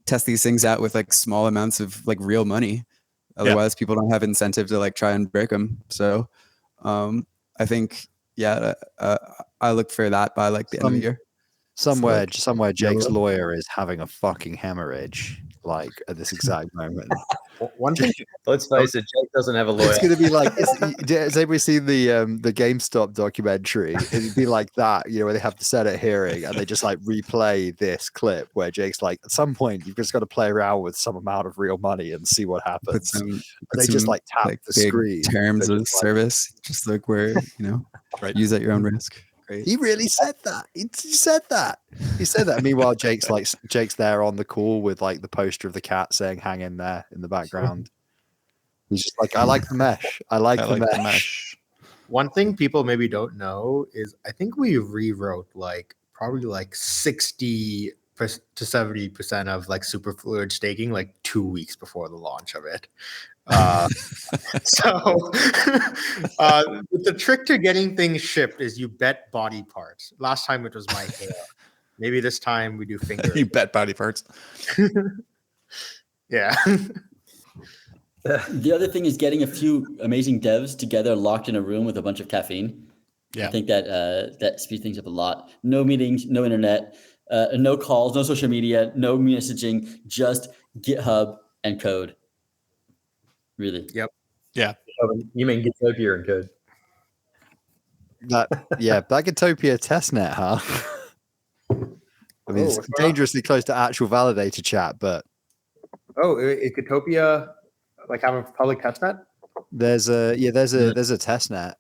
Speaker 6: test these things out with like small amounts of like real money. Otherwise, people don't have incentive to like try and break them. So I think I look for that by like the end of the year.
Speaker 1: Somewhere Jake's lawyer is having a fucking hemorrhage, like at this exact moment.
Speaker 3: One thing, let's face it, Jake doesn't have a lawyer.
Speaker 1: It's going to be like, has anybody seen the GameStop documentary? It'd be like that, you know, where they have the Senate hearing and they just like replay this clip where Jake's like, at some point, you've just got to play around with some amount of real money and see what happens. They just like tap like the screen.
Speaker 6: Terms of service, just like where, you know, use at your own risk. Great.
Speaker 1: He really said that. He said that. Meanwhile, Jake's there on the call with like the poster of the cat saying "Hang in there" in the background. He's just like, I like the mesh. I like the mesh.
Speaker 2: One thing people maybe don't know is I think we rewrote like probably like 60 to 70% of like Superfluid staking like 2 weeks before the launch of it. So the trick to getting things shipped is you bet body parts. Last time it was my hair. Maybe this time we do fingers.
Speaker 5: You bet body parts.
Speaker 2: Yeah.
Speaker 4: The other thing is getting a few amazing devs together, locked in a room with a bunch of caffeine. Yeah. I think that speeds things up a lot. No meetings, no internet, no calls, no social media, no messaging, just GitHub and code. Really?
Speaker 2: Yep.
Speaker 5: Yeah.
Speaker 3: You mean Gitopia and code?
Speaker 1: That Gitopia testnet, huh? I mean, it's dangerously close to actual validator chat, but
Speaker 2: is Gitopia like having a public testnet?
Speaker 1: There's a testnet.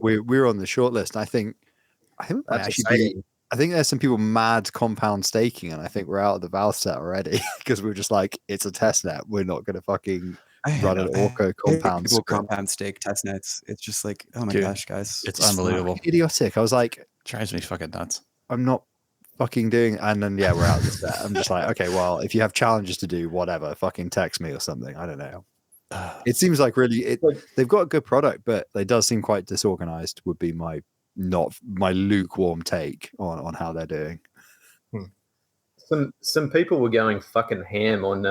Speaker 1: We're on the shortlist. I think I think there's some people mad compound staking, and I think we're out of the val set already because we're just like, it's a testnet. We're not going to fucking run an Orco compound.
Speaker 6: Compound stake testnets. It's just like, oh my gosh, guys,
Speaker 5: it's unbelievable,
Speaker 1: idiotic. I was like,
Speaker 5: drives me fucking nuts.
Speaker 1: I'm not fucking doing, and then we're out of the set. I'm just like, okay, well, if you have challenges to do, whatever, fucking text me or something. I don't know. It seems like they've got a good product, but they does seem quite disorganized. Would be my lukewarm take on how they're doing.
Speaker 3: Some people were going fucking ham on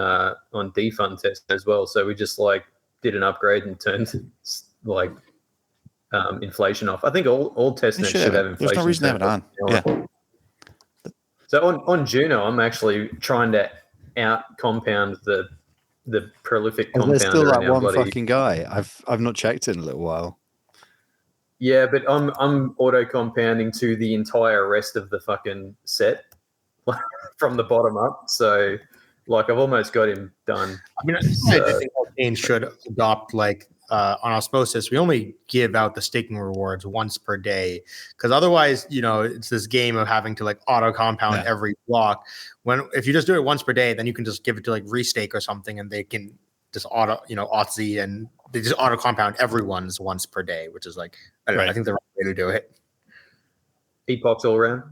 Speaker 3: defund test as well, so we just like did an upgrade and turned like inflation off. I think all testnets should have inflation.
Speaker 5: There's no reason to have it on. Yeah.
Speaker 3: So on Juno, I'm actually trying to out compound the prolific compounder.
Speaker 1: There's still that one fucking guy. I've not checked in a little while.
Speaker 3: Yeah, but I'm auto compounding to the entire rest of the fucking set from the bottom up. So Like I've almost got him done.
Speaker 2: I mean, I think blockchain should adopt like on osmosis. We only give out the staking rewards once per day, because otherwise, it's this game of having to like auto compound every block. If you just do it once per day, then you can just give it to like Restake or something, and they can just auto, Auth and they just auto compound everyone's once per day, which is like I don't know. I think the right way to do it.
Speaker 3: Epochs all around.